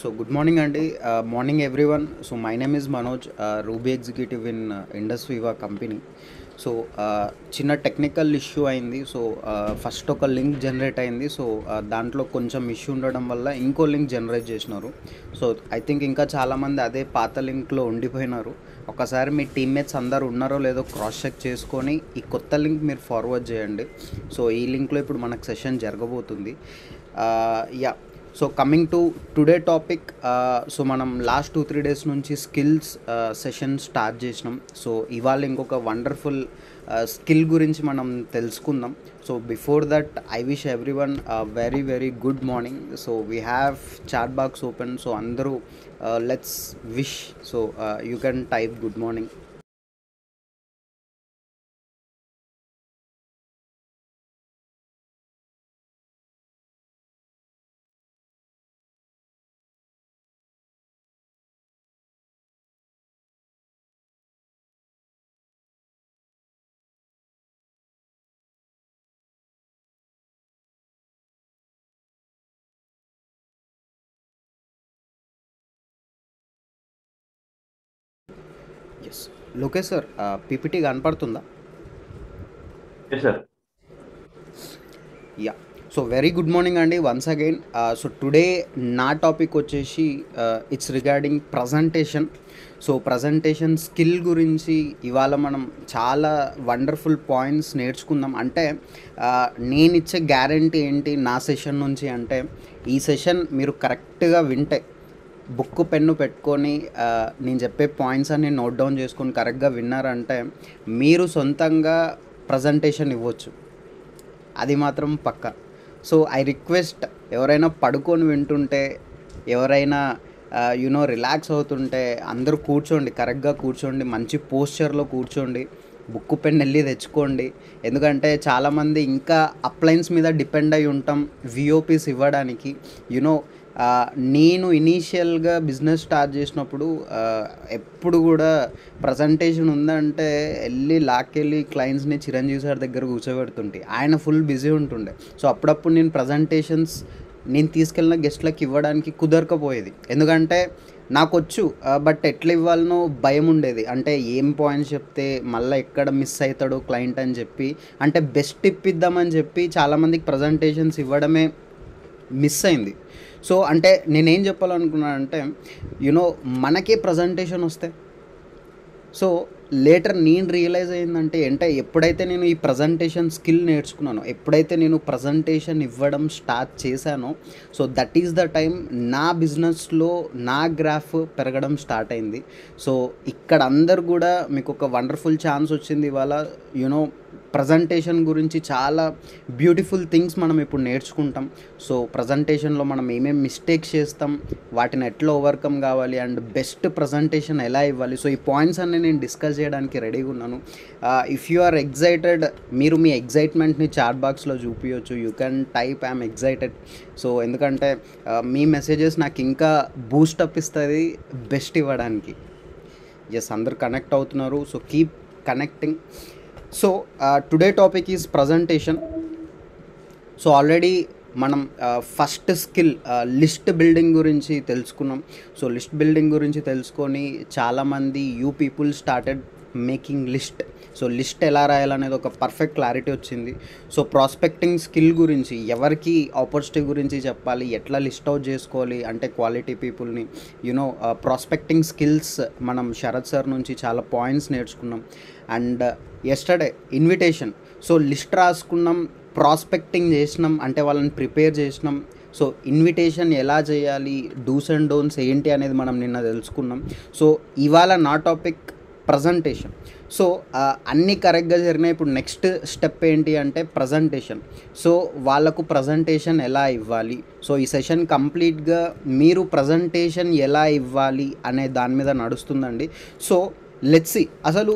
So good morning, Andy. Morning, everyone. So my name is Manoj, Ruby executive in Indus Viva company. So చిన్న technical issue అయింది. So first ఒక link generate అయింది. So దాంట్లో కొంచెం issue ఉండడం వల్ల ఇంకో లింక్ జనరేట్ చేసినారు. సో ఐ థింక్ ఇంకా చాలామంది అదే పాత లింక్లో ఉండిపోయినారు. ఒకసారి మీ టీమ్మేట్స్ అందరు ఉన్నారో లేదో క్రాస్ చెక్ చేసుకొని ఈ కొత్త లింక్ మీరు ఫార్వర్డ్ చేయండి. సో ఈ లింక్లో ఇప్పుడు మనకు సెషన్ జరగబోతుంది. Yeah, so coming to today topic. So మనం లాస్ట్ 2-3 డేస్ నుంచి స్కిల్స్ సెషన్ స్టార్ట్ చేసినాం. సో ఇవాళ ఇంకొక వండర్ఫుల్ స్కిల్ గురించి మనం తెలుసుకుందాం. So before that I wish everyone very very good morning. So we have chat box open. So అందరూ let's wish. So you can type good morning. Yes, Lokesh sir, PPT కనపడుతుందా? Yes, sir. Yeah, so very good morning అండి once again. So today నా topic వచ్చేసి it's regarding presentation. So presentation skill గురించి ఇవాళ మనం చాలా wonderful points నేర్చుకుందాం. అంటే నేను ఇచ్చే గ్యారంటీ ఏంటి నా సెషన్ నుంచి అంటే, ఈ సెషన్ మీరు కరెక్ట్గా వింటే, బుక్ పెన్ను పెట్టుకొని నేను చెప్పే పాయింట్స్ అన్ని నోట్ డౌన్ చేసుకొని కరెక్ట్గా విన్నారంటే మీరు సొంతంగా ప్రజెంటేషన్ ఇవ్వచ్చు. అది మాత్రం పక్కా. సో ఐ రిక్వెస్ట్, ఎవరైనా పడుకొని వింటుంటే, ఎవరైనా రిలాక్స్ అవుతుంటే అందరూ కూర్చోండి, కరెక్ట్గా కూర్చోండి, మంచి పోస్చర్లో కూర్చోండి, బుక్ పెన్ వెళ్ళి తెచ్చుకోండి. ఎందుకంటే చాలామంది ఇంకా అప్లైన్స్ మీద డిపెండ్ అయి ఉంటాం విఓపీస్ ఇవ్వడానికి. నేను ఇనీషియల్గా బిజినెస్ స్టార్ట్ చేసినప్పుడు ఎప్పుడు కూడా ప్రజెంటేషన్ ఉందంటే వెళ్ళి లాక్కెళ్ళి క్లయింట్స్ని చిరంజీవి సార్ దగ్గర కూర్చోబెడుతుంటే ఆయన ఫుల్ బిజీ ఉంటుండే. సో అప్పుడప్పుడు నేను ప్రజెంటేషన్స్ నేను తీసుకెళ్ళిన గెస్ట్లకు ఇవ్వడానికి కుదరకపోయేది. ఎందుకంటే నాకు వచ్చు, బట్ ఎట్లా ఇవ్వాలనో భయం ఉండేది. అంటే ఏం పాయింట్స్ చెప్తే మళ్ళీ ఎక్కడ మిస్ అవుతాడో క్లయింట్ అని చెప్పి, అంటే బెస్ట్ టిప్ ఇద్దామని చెప్పి చాలామందికి ప్రజెంటేషన్స్ ఇవ్వడమే మిస్ అయింది. సో అంటే నేనేం చెప్పాలనుకున్నానంటే, మనకే ప్రజెంటేషన్ వస్తే, సో లేటర్ నేను రియలైజ్ అయిందంటే ఎప్పుడైతే నేను ఈ ప్రజెంటేషన్ స్కిల్ నేర్చుకున్నానో, ఎప్పుడైతే నేను ప్రజెంటేషన్ ఇవ్వడం స్టార్ట్ చేశానో, so that is the time నా బిజినెస్లో నా గ్రాఫ్ పెరగడం స్టార్ట్ అయింది. సో ఇక్కడ అందరు కూడా మీకు ఒక వండర్ఫుల్ ఛాన్స్ వచ్చింది ఇవాళ. ప్రజెంటేషన్ గురించి చాలా బ్యూటిఫుల్ థింగ్స్ మనం ఇప్పుడు నేర్చుకుంటాం. సో ప్రజెంటేషన్లో మనం ఏమేమి మిస్టేక్స్ చేస్తాం, వాటిని ఎట్లా ఓవర్కమ్ కావాలి, అండ్ బెస్ట్ ప్రజెంటేషన్ ఎలా ఇవ్వాలి. సో ఈ పాయింట్స్ అన్నీ నేను డిస్కస్ చేయడానికి రెడీగా ఉన్నాను. ఇఫ్ యు ఆర్ ఎగ్జైటెడ్, మీరు మీ ఎగ్జైట్మెంట్ని చాట్ బాక్స్లో చూపించవచ్చు. You can type I'm excited. So ఎందుకంటే మీ మెసేజెస్ నాకు ఇంకా బూస్టప్ ఇస్తుంది బెస్ట్ ఇవ్వడానికి. ఎస్, అందరు కనెక్ట్ అవుతున్నారు. So keep connecting. So today topic is presentation. So already మనం ఫస్ట్ స్కిల్ లిస్ట్ బిల్డింగ్ గురించి తెలుసుకున్నాం. సో లిస్ట్ బిల్డింగ్ గురించి తెలుసుకొని చాలామంది you people started making list. So list ఎలా రాయాలనేది ఒక పర్ఫెక్ట్ క్లారిటీ వచ్చింది. సో ప్రాస్పెక్టింగ్ స్కిల్ గురించి, ఎవరికి ఆపర్చునిటీ గురించి చెప్పాలి, ఎట్లా లిస్ట్ అవుట్ చేసుకోవాలి అంటే క్వాలిటీ పీపుల్ని, ప్రాస్పెక్టింగ్ స్కిల్స్ మనం శరత్ సార్ నుంచి చాలా పాయింట్స్ నేర్చుకున్నాం. And yesterday invitation. So list రాసుకున్నాం, ప్రాస్పెక్టింగ్ చేసినాం, అంటే వాళ్ళని ప్రిపేర్ చేసినాం. సో ఇన్విటేషన్ ఎలా చేయాలి, డూస్ అండ్ డోన్స్ ఏంటి అనేది మనం నిన్న తెలుసుకున్నాం. సో ఇవాళ నా టాపిక్ ప్రజెంటేషన్. సో అన్నీ కరెక్ట్గా జరిగినాయి. ఇప్పుడు నెక్స్ట్ స్టెప్ ఏంటి అంటే ప్రజెంటేషన్. సో వాళ్ళకు ప్రజెంటేషన్ ఎలా ఇవ్వాలి. సో ఈ సెషన్ కంప్లీట్గా మీరు ప్రజెంటేషన్ ఎలా ఇవ్వాలి అనే దాని మీద నడుస్తుందండి. సో లెట్స్ సీ అసలు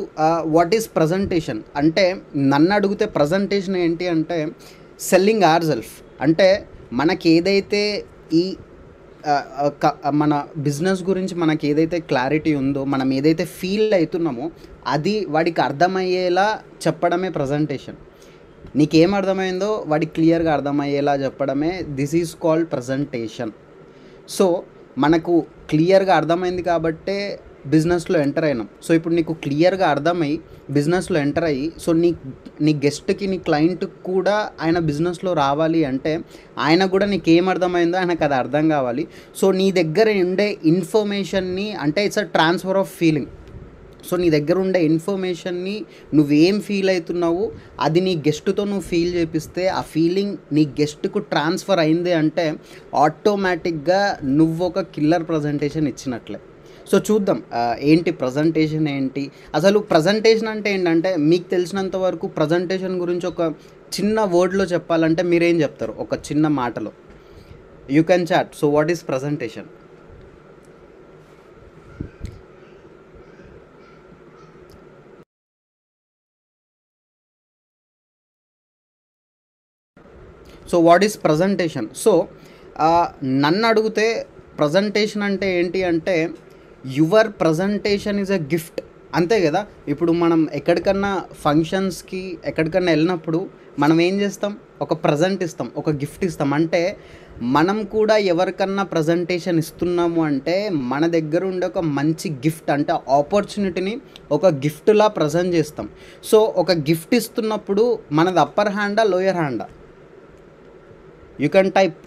వాట్ ఈస్ ప్రజెంటేషన్ అంటే. నన్ను అడిగితే ప్రజెంటేషన్ ఏంటి అంటే సెల్లింగ్ అవర్ సెల్ఫ్. అంటే మనకి ఏదైతే ఈ మన బిజినెస్ గురించి మనకి ఏదైతే క్లారిటీ ఉందో, మనం ఏదైతే ఫీల్ అవుతున్నామో అది వాడికి అర్థమయ్యేలా చెప్పడమే ప్రజెంటేషన్. నీకేం అర్థమైందో వాడికి క్లియర్గా అర్థమయ్యేలా చెప్పడమే this is called presentation. So మనకు క్లియర్గా అర్థమైంది కాబట్టే బిజినెస్లో ఎంటర్ అయినాం. సో ఇప్పుడు నీకు క్లియర్గా అర్థమై బిజినెస్లో ఎంటర్ అయ్యి సో నీ గెస్ట్కి నీ క్లయింట్కి కూడా ఆయన బిజినెస్లో రావాలి అంటే ఆయన కూడా నీకేం అర్థమైందో ఆయనకు అది అర్థం కావాలి. సో నీ దగ్గర ఉండే ఇన్ఫర్మేషన్ని అంటే it's a transfer of feeling. So నీ దగ్గర ఉండే ఇన్ఫర్మేషన్ని నువ్వేం ఫీల్ అవుతున్నావు అది నీ గెస్ట్తో నువ్వు ఫీల్ చేపిస్తే ఆ ఫీలింగ్ నీ గెస్ట్కు ట్రాన్స్ఫర్ అయింది అంటే ఆటోమేటిక్గా నువ్వు ఒక కిల్లర్ ప్రజెంటేషన్ ఇచ్చినట్లే. సో చూద్దాం ఏంటి ప్రజెంటేషన్ ఏంటి, అసలు ప్రజెంటేషన్ అంటే ఏంటంటే మీకు తెలిసినంత వరకు ప్రజెంటేషన్ గురించి ఒక చిన్న వర్డ్లో చెప్పాలంటే మీరేం చెప్తారు ఒక చిన్న మాటలో? You can chat. So what is presentation? So what is presentation? So నన్ను అడిగితే ప్రజెంటేషన్ అంటే ఏంటి అంటే your presentation is a gift, అంతే కదా. ఇప్పుడు మనం ఎక్కడికన్నా ఫంక్షన్స్కి ఎక్కడికన్నా వెళ్ళినప్పుడు మనం ఏం చేస్తాం, ఒక ప్రజెంట్ ఇస్తాం, ఒక గిఫ్ట్ ఇస్తాం. అంటే మనం కూడా ఎవరికన్నా ప్రజెంటేషన్ ఇస్తున్నాము అంటే మన దగ్గర ఉండే ఒక మంచి గిఫ్ట్ అంటే ఆపర్చునిటీని ఒక గిఫ్ట్లా ప్రజెంట్ చేస్తాం. సో ఒక గిఫ్ట్ ఇస్తున్నప్పుడు మనది అప్పర్ హ్యాండా లోయర్ హ్యాండా? You can type.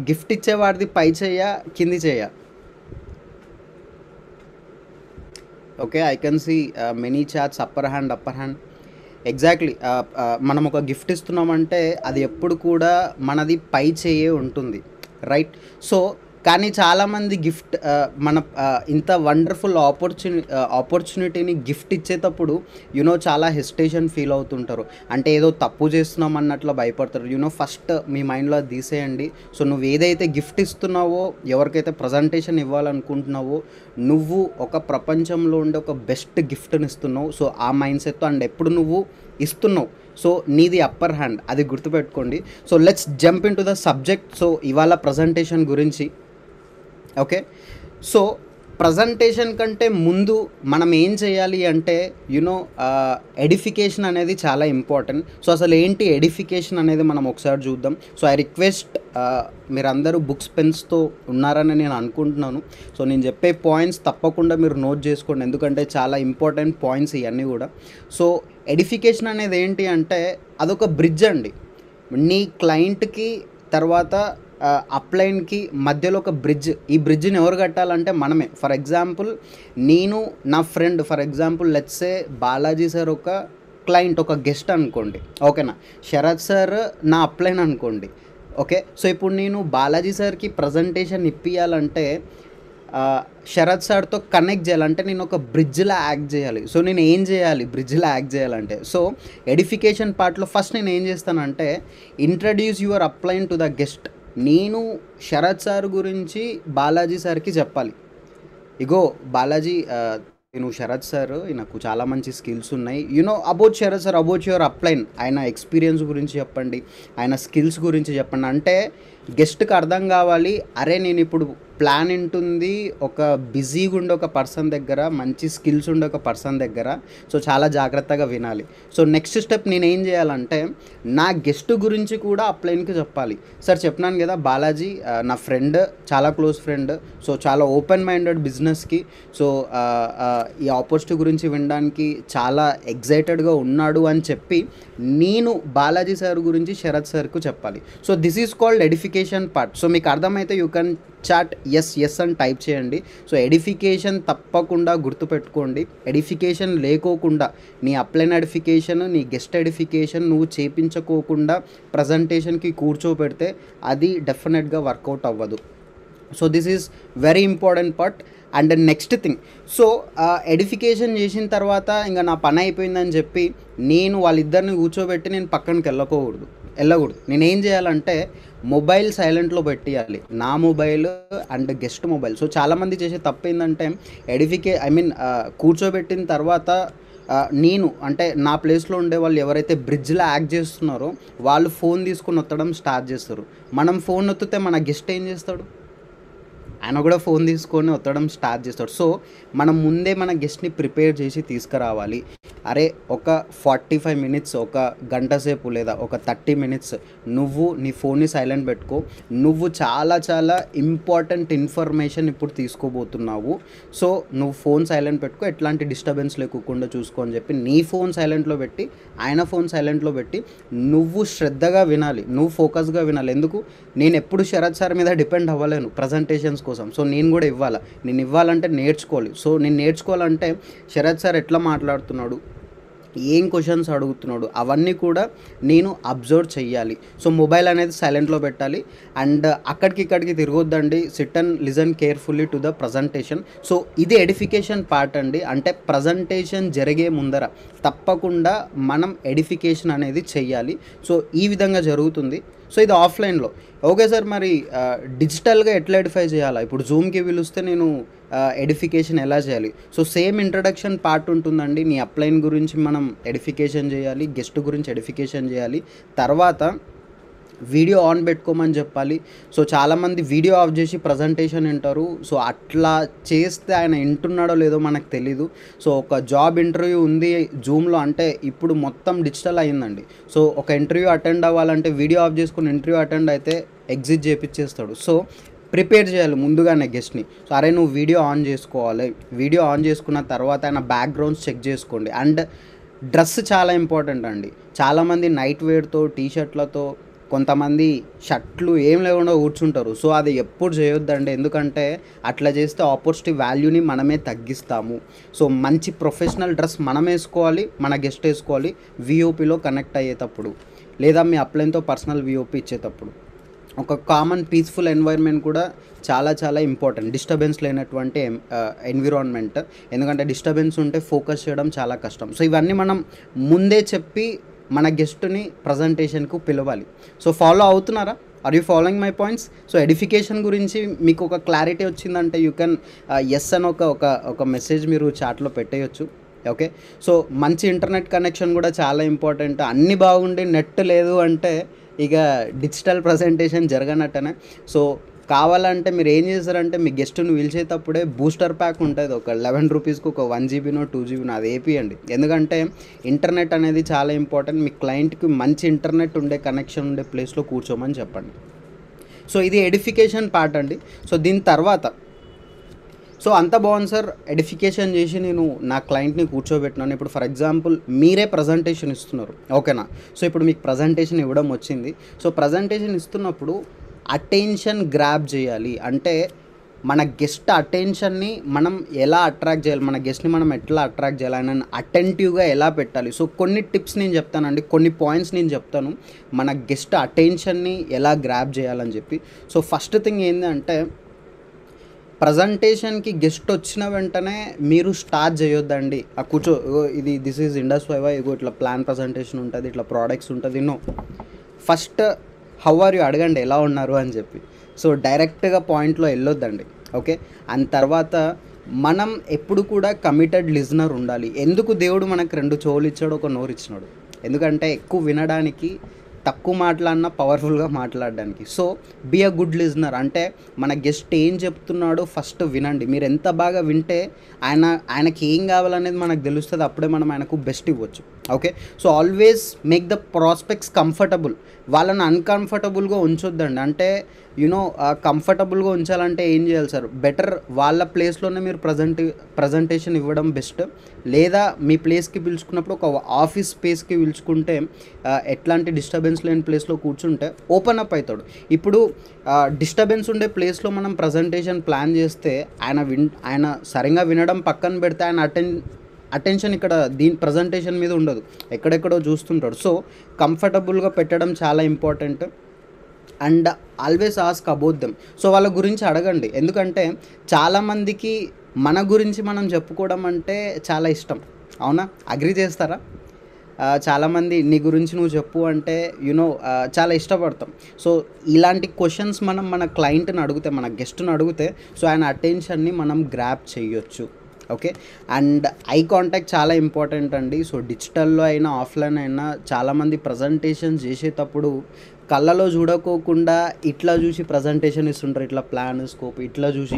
గిఫ్ట్ ఇచ్చేవాడిది పై చెయ్య కింది చెయ్య? Okay, I can see many chats upper hand exactly. మనం ఒక గిఫ్ట్ ఇస్తున్నామంటే అది ఎప్పుడు కూడా మనది పై చెయ్యే ఉంటుంది, రైట్? సో కానీ చాలామంది గిఫ్ట్ మన ఇంత వండర్ఫుల్ ఆపర్చునిటీని గిఫ్ట్ ఇచ్చేటప్పుడు చాలా హెసిటేషన్ ఫీల్ అవుతుంటారు. అంటే ఏదో తప్పు చేస్తున్నాం అన్నట్లు భయపడతారు. ఫస్ట్ మీ మైండ్లో అది తీసేయండి. సో నువ్వు ఏదైతే గిఫ్ట్ ఇస్తున్నావో, ఎవరికైతే ప్రజెంటేషన్ ఇవ్వాలనుకుంటున్నావో, నువ్వు ఒక ప్రపంచంలో ఉండే ఒక బెస్ట్ గిఫ్ట్ని ఇస్తున్నావు. సో ఆ మైండ్ సెట్తో అండ్ ఎప్పుడు నువ్వు ఇస్తున్నావు సో నీది అప్పర్ హ్యాండ్, అది గుర్తుపెట్టుకోండి. So let's jump in to the subject. So ఇవాళ ప్రజెంటేషన్ గురించి. ఓకే, సో ప్రజెంటేషన్ కంటే ముందు మనం ఏం చేయాలి అంటే ఎడిఫికేషన్ అనేది చాలా ఇంపార్టెంట్. సో అసలు ఏంటి ఎడిఫికేషన్ అనేది మనం ఒకసారి చూద్దాం. సో ఐ రిక్వెస్ట్ మీరందరూ బుక్స్ పెన్స్తో ఉన్నారని నేను అనుకుంటున్నాను. సో నేను చెప్పే పాయింట్స్ తప్పకుండా మీరు నోట్ చేసుకోండి, ఎందుకంటే చాలా ఇంపార్టెంట్ పాయింట్స్ ఇవన్నీ కూడా. సో ఎడిఫికేషన్ అనేది ఏంటి అంటే అదొక బ్రిడ్జ్ అండి. నీ క్లయింట్కి తర్వాత అప్లైన్కి మధ్యలో ఒక బ్రిడ్జ్. ఈ బ్రిడ్జ్ని ఎవరు కట్టాలంటే మనమే. ఫర్ ఎగ్జాంపుల్ నేను నా friend, for example let's say Balaji sir ఒక క్లయింట్, ఒక గెస్ట్ అనుకోండి, ఓకేనా. శరత్ సార్ నా అప్లైన్ అనుకోండి, ఓకే. సో ఇప్పుడు నేను బాలాజీ సార్కి ప్రజెంటేషన్ ఇప్పియాలంటే శరత్ సార్తో కనెక్ట్ చేయాలంటే నేను ఒక బ్రిడ్జ్లా యాక్ట్ చేయాలి. సో నేను ఏం చేయాలి బ్రిడ్జ్లా యాక్ట్ చేయాలంటే? సో ఎడిఫికేషన్ పార్ట్లో ఫస్ట్ నేను ఏం చేస్తానంటే introduce your upline to the guest. నేను శరత్ సార్ గురించి బాలాజీ సార్కి చెప్పాలి. ఇగో బాలాజీ, నేను శరత్ సార్, నాకు చాలా మంచి స్కిల్స్ ఉన్నాయి. About Sharath sir, about your upline, ఆయన ఎక్స్పీరియన్స్ గురించి చెప్పండి, ఆయన స్కిల్స్ గురించి చెప్పండి. అంటే గెస్ట్కి అర్థం కావాలి, అరే నేను ఇప్పుడు ప్లాన్ ఉంటుంది ఒక బిజీగా ఉండే ఒక పర్సన్ దగ్గర, మంచి స్కిల్స్ ఉండే ఒక పర్సన్ దగ్గర. సో చాలా జాగ్రత్తగా వినాలి. సో నెక్స్ట్ స్టెప్ నేను ఏం చేయాలంటే నా గెస్ట్ గురించి కూడా అప్లైన్కి చెప్పాలి. సార్ చెప్పినాను కదా బాలాజీ నా ఫ్రెండ్, చాలా క్లోజ్ ఫ్రెండ్, సో చాలా ఓపెన్ మైండెడ్ బిజినెస్కి, సో ఈ ఆపర్చునిటీ గురించి వినడానికి చాలా ఎగ్జైటెడ్గా ఉన్నాడు అని చెప్పి నేను బాలాజీ సార్ గురించి శరత్ సార్కు చెప్పాలి. So this is called edification part. So మీకు అర్థమైతే యూ కెన్ చాట్ ఎస్ అని టైప్ చేయండి. సో ఎడిఫికేషన్ తప్పకుండా గుర్తుపెట్టుకోండి. ఎడిఫికేషన్ లేకోకుండా నీ అప్లైన్ ఎడిఫికేషన్, నీ గెస్ట్ ఎడిఫికేషన్ నువ్వు చేపించుకోకుండా ప్రజెంటేషన్కి కూర్చోపెడితే అది డెఫినెట్గా వర్కౌట్ అవ్వదు. So this is very important part. And next thing, so edification చేసిన తర్వాత ఇంకా నా పని అయిపోయిందని చెప్పి నేను వాళ్ళిద్దరిని కూర్చోబెట్టి నేను పక్కనకి వెళ్ళకూడదు. నేనేం చేయాలంటే మొబైల్ సైలెంట్లో పెట్టేయాలి, నా mobile and guest mobile. So చాలామంది చేసే తప్పు ఏంటంటే కూర్చోబెట్టిన తర్వాత నేను అంటే నా ప్లేస్లో ఉండే వాళ్ళు ఎవరైతే బ్రిడ్జ్లో యాక్ట్ చేస్తున్నారో వాళ్ళు ఫోన్ తీసుకొని ఒత్తడం స్టార్ట్ చేస్తారు. మనం ఫోన్ ఒత్తితే మన గెస్ట్ ఏం చేస్తాడు? ఆయన కూడా ఫోన్ తీసుకొని ఒత్తడం స్టార్ట్ చేస్తాడు. సో మనం ముందే మన గెస్ట్ని ప్రిపేర్ చేసి తీసుకురావాలి. అరే ఒక 45 మినిట్స్, ఒక గంట సేపు లేదా ఒక 30 మినిట్స్ నువ్వు నీ ఫోన్ని సైలెంట్ పెట్టుకో. నువ్వు చాలా చాలా ఇంపార్టెంట్ ఇన్ఫర్మేషన్ ఇప్పుడు తీసుకోబోతున్నావు. సో నువ్వు ఫోన్ సైలెంట్ పెట్టుకో, ఎట్లాంటి డిస్టర్బెన్స్ లేకుండా చూసుకో అని చెప్పి నీ ఫోన్ సైలెంట్లో పెట్టి ఆయన ఫోన్ సైలెంట్లో పెట్టి నువ్వు శ్రద్ధగా వినాలి, నువ్వు ఫోకస్గా వినాలి. ఎందుకు, నేను ఎప్పుడు శరత్ సార్ మీద డిపెండ్ అవ్వలేను ప్రజెంటేషన్స్ కోసం. సో నేను కూడా ఇవ్వాలి, నేను ఇవ్వాలంటే నేర్చుకోవాలి. సో నేను నేర్చుకోవాలంటే శరత్ సార్ ఎట్లా మాట్లాడుతున్నాడు, ఏం క్వశ్చన్స్ అడుగుతున్నాడు, అవన్నీ కూడా నేను అబ్జర్వ్ చెయ్యాలి. సో మొబైల్ అనేది సైలెంట్లో పెట్టాలి అండ్ అక్కడికి ఇక్కడికి తిరగొద్దండి. Sit and listen carefully to the presentation. So ఇది ఎడిఫికేషన్ పార్ట్ అండి. అంటే ప్రజెంటేషన్ జరిగే ముందర తప్పకుండా మనం ఎడిఫికేషన్ అనేది చెయ్యాలి. సో ఈ విధంగా జరుగుతుంది. సో ఇది ఆఫ్లైన్లో. ఓకే సార్, మరి డిజిటల్గా ఎట్లా ఎడిఫై చేయాలా? ఇప్పుడు జూమ్కి పిలిస్తే నేను ఎడిఫికేషన్ ఎలా చేయాలి? సో సేమ్ ఇంట్రడక్షన్ పార్ట్ ఉంటుందండి. నీ అప్లైన్ గురించి మనం ఎడిఫికేషన్ చేయాలి, గెస్ట్ గురించి ఎడిఫికేషన్ చేయాలి, తర్వాత వీడియో ఆన్ పెట్టుకోమని చెప్పాలి. సో చాలామంది వీడియో ఆఫ్ చేసి ప్రజెంటేషన్ వింటారు. సో అట్లా చేస్తే ఆయన వింటున్నాడో లేదో మనకు తెలీదు. సో ఒక జాబ్ ఇంటర్వ్యూ ఉంది జూమ్లో, అంటే ఇప్పుడు మొత్తం డిజిటల్ అయ్యిందండి. సో ఒక ఇంటర్వ్యూ అటెండ్ అవ్వాలంటే వీడియో ఆఫ్ చేసుకుని ఇంటర్వ్యూ అటెండ్ అయితే ఎగ్జిట్ చేయించేస్తాడు. సో ప్రిపేర్ చేయాలి ముందుగానే గెస్ట్ని. సో అరే నువ్వు వీడియో ఆన్ చేసుకోవాలి. వీడియో ఆన్ చేసుకున్న తర్వాత ఆయన బ్యాక్గ్రౌండ్స్ చెక్ చేసుకోండి. అండ్ డ్రెస్ చాలా ఇంపార్టెంట్ అండి. చాలామంది నైట్ వేర్తో, టీషర్ట్లతో, కొంతమంది షర్ట్లు ఏం లేకుండా కూర్చుంటారు. సో అది ఎప్పుడు చేయొద్దండి, ఎందుకంటే అట్లా చేస్తే ఆపర్చునిటీ వాల్యూని మనమే తగ్గిస్తాము. సో మంచి ప్రొఫెషనల్ డ్రెస్ మనం వేసుకోవాలి, మన గెస్ట్ వేసుకోవాలి. విఓపిలో కనెక్ట్ అయ్యేటప్పుడు లేదా మీ అప్లైన్తో పర్సనల్ విఓపి ఇచ్చేటప్పుడు ఒక కామన్ పీస్ఫుల్ ఎన్వైర్న్మెంట్ కూడా చాలా చాలా ఇంపార్టెంట్. డిస్టర్బెన్స్ లేనటువంటి ఎన్విరాన్మెంట్, ఎందుకంటే డిస్టర్బెన్స్ ఉంటే ఫోకస్ చేయడం చాలా కష్టం. సో ఇవన్నీ మనం ముందే చెప్పి మన గెస్ట్ని ప్రజెంటేషన్కు పిలవాలి. సో ఫాలో అవుతున్నారా? Are you following my points? So edification గురించి మీకు ఒక క్లారిటీ వచ్చిందంటే యూ కెన్ ఎస్ అని ఒక మెసేజ్ మీరు చాట్లో పెట్టేయచ్చు. ఓకే, సో మంచి ఇంటర్నెట్ కనెక్షన్ కూడా చాలా ఇంపార్టెంట్. అన్నీ బాగుండి నెట్ లేదు అంటే ఇక డిజిటల్ ప్రజెంటేషన్ జరగనట్టనే. సో కావాలంటే మీరు ఏం చేస్తారంటే మీ గెస్ట్ని పిలిచేటప్పుడే బూస్టర్ ప్యాక్ ఉంటుంది, ఒక 11 రూపీస్కి ఒక 1 జీబీనో 2 జీబీనో అది వేపియండి. ఎందుకంటే ఇంటర్నెట్ అనేది చాలా ఇంపార్టెంట్. మీ క్లయింట్కి మంచి ఇంటర్నెట్ ఉండే కనెక్షన్ ఉండే ప్లేస్లో కూర్చోమని చెప్పండి. సో ఇది ఎడిఫికేషన్ పార్ట్ అండి. సో దీని తర్వాత సో అంత బాగుంది సార్, ఎడిఫికేషన్ చేసి నేను నా క్లయింట్ని కూర్చోబెట్టినాను. ఇప్పుడు ఫర్ ఎగ్జాంపుల్ మీరే ప్రజెంటేషన్ ఇస్తున్నారు, ఓకేనా? సో ఇప్పుడు మీకు ప్రజెంటేషన్ ఇవ్వడం వచ్చింది. సో ప్రజెంటేషన్ ఇస్తున్నప్పుడు అటెన్షన్ గ్రాబ్ చేయాలి. అంటే మన గెస్ట్ అటెన్షన్ని మనం ఎలా అట్రాక్ట్ చేయాలి, మన గెస్ట్ని మనం ఎట్లా అట్రాక్ట్ చేయాలి, ఆయన అటెంటివ్గా ఎలా పెట్టాలి. సో కొన్ని టిప్స్ నేను చెప్తానండి, కొన్ని పాయింట్స్ నేను చెప్తాను మన గెస్ట్ అటెన్షన్ని ఎలా గ్రాబ్ చేయాలని చెప్పి. సో ఫస్ట్ థింగ్ ఏంటంటే ప్రజెంటేషన్కి గెస్ట్ వచ్చిన వెంటనే మీరు స్టార్ట్ చేయొద్దండి. ఆ కూర్చో, ఇది దిస్ ఈజ్ ఇండస్ 5 ఇగో ఇట్లా ప్లాన్ ప్రజెంటేషన్ ఉంటుంది, ఇట్లా ప్రోడక్ట్స్ ఉంటుంది. No, first how are you అడగండి, ఎలా ఉన్నారు అని చెప్పి. సో డైరెక్ట్గా పాయింట్లో వెళ్ళొద్దండి. ఓకే, అండ్ తర్వాత మనం ఎప్పుడు కూడా కమిటెడ్ లిజనర్ ఉండాలి. ఎందుకు దేవుడు మనకు 2 చెవులు ఇచ్చాడు, ఒక నోరు ఇచ్చినాడు? ఎందుకంటే ఎక్కువ వినడానికి, తక్కువ మాట్లాడినా పవర్ఫుల్గా మాట్లాడడానికి. So be a good listener. అంటే మన గెస్ట్ ఏం చెప్తున్నాడో ఫస్ట్ వినండి. మీరు ఎంత బాగా వింటే ఆయనకి ఏం కావాలనేది మనకు తెలుస్తుంది, అప్పుడే మనం ఆయనకు బెస్ట్ ఇవ్వచ్చు. Okay, so always make the prospects comfortable. వాళ్ళని అన్కంఫర్టబుల్గా ఉంచొద్దండి. అంటే యూనో కంఫర్టబుల్గా ఉంచాలంటే ఏం చేయాలి సార్? బెటర్ వాళ్ళ ప్లేస్లోనే మీరు ప్రజెంటేషన్ ఇవ్వడం బెస్ట్. లేదా మీ ప్లేస్కి పిలుచుకున్నప్పుడు ఒక ఆఫీస్ స్పేస్కి పిలుచుకుంటే ఎట్లాంటి డిస్టర్బెన్స్ లేని ప్లేస్లో కూర్చుంటే ఓపెన్ అప్ అవుతాడు. ఇప్పుడు డిస్టర్బెన్స్ ఉండే ప్లేస్లో మనం ప్రజెంటేషన్ ప్లాన్ చేస్తే ఆయన సరిగా వినడం పక్కన పెడితే ఆయన అటెన్షన్ ఇక్కడ దీని ప్రజెంటేషన్ మీద ఉండదు, ఎక్కడెక్కడో చూస్తుంటాడు. సో కంఫర్టబుల్గా పెట్టడం చాలా important. And always ask about them. So వాళ్ళ గురించి అడగండి. ఎందుకంటే చాలామందికి మన గురించి మనం చెప్పుకోవడం అంటే చాలా ఇష్టం, అవునా? అగ్రి చేస్తారా? చాలామంది నీ గురించి నువ్వు చెప్పు అంటే చాలా ఇష్టపడతాం. సో ఇలాంటి క్వశ్చన్స్ మనం మన క్లయింట్ని అడిగితే, మన గెస్ట్ని అడిగితే సో ఆయన అటెన్షన్ని మనం గ్రాప్ చేయొచ్చు. ఓకే, అండ్ ఐ కాంటాక్ట్ చాలా ఇంపార్టెంట్ అండి. సో డిజిటల్లో అయినా ఆఫ్లైన్ అయినా చాలామంది ప్రజెంటేషన్స్ చేసేటప్పుడు కళ్ళలో చూడకోకుండా ఇట్లా చూసి ప్రజెంటేషన్ ఇస్తుంటారు, ఇట్లా ప్లాన్ స్కోప్ ఇట్లా చూసి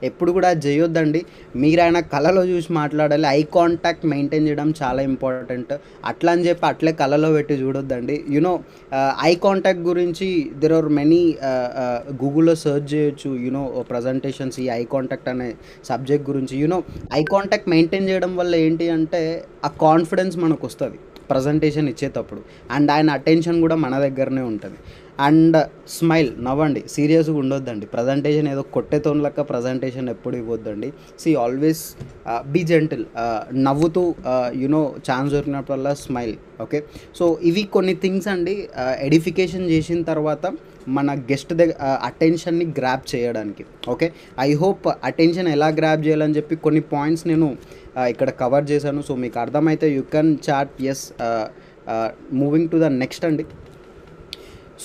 ఎప్పుడు కూడా అది చేయొద్దండి. మీరు ఆయన కళ్ళలో చూసి మాట్లాడాలి. ఐ కాంటాక్ట్ మెయింటైన్ చేయడం చాలా ఇంపార్టెంట్. అట్లా అని చెప్పి అట్లే కళ్ళలో పెట్టి చూడొద్దండి. ఐ కాంటాక్ట్ గురించి దెర్ ఆర్ మెనీ, గూగుల్లో సెర్చ్ చేయొచ్చు ప్రజెంటేషన్స్ ఈ ఐ కాంటాక్ట్ అనే సబ్జెక్ట్ గురించి. ఐ కాంటాక్ట్ మెయింటైన్ చేయడం వల్ల ఏంటి అంటే ఆ కాన్ఫిడెన్స్ మనకు వస్తుంది ప్రజెంటేషన్ ఇచ్చేటప్పుడు, అండ్ ఆయన అటెన్షన్ కూడా మన దగ్గరనే ఉంటుంది. అండ్ స్మైల్, నవ్వండి, సీరియస్గా ఉండొద్దండి. ప్రజెంటేషన్ ఏదో కొట్టేతోని లెక్క ప్రజెంటేషన్ ఎప్పుడు ఇవ్వద్దండి. ఆల్వేస్ బీ జెంటిల్, నవ్వుతూ ఛాన్స్ దొరికినప్పుడల్లా స్మైల్. ఓకే, సో ఇవి కొన్ని థింగ్స్ అండి ఎడిఫికేషన్ చేసిన తర్వాత మన గెస్ట్ దగ్గర అటెన్షన్ని గ్రాప్ చేయడానికి. ఓకే, ఐ హోప్ అటెన్షన్ ఎలా గ్రాప్ చేయాలని చెప్పి కొన్ని పాయింట్స్ నేను ఇక్కడ కవర్ చేశాను. సో మీకు అర్థమైతే you can chat. Yes, moving to the next అండి.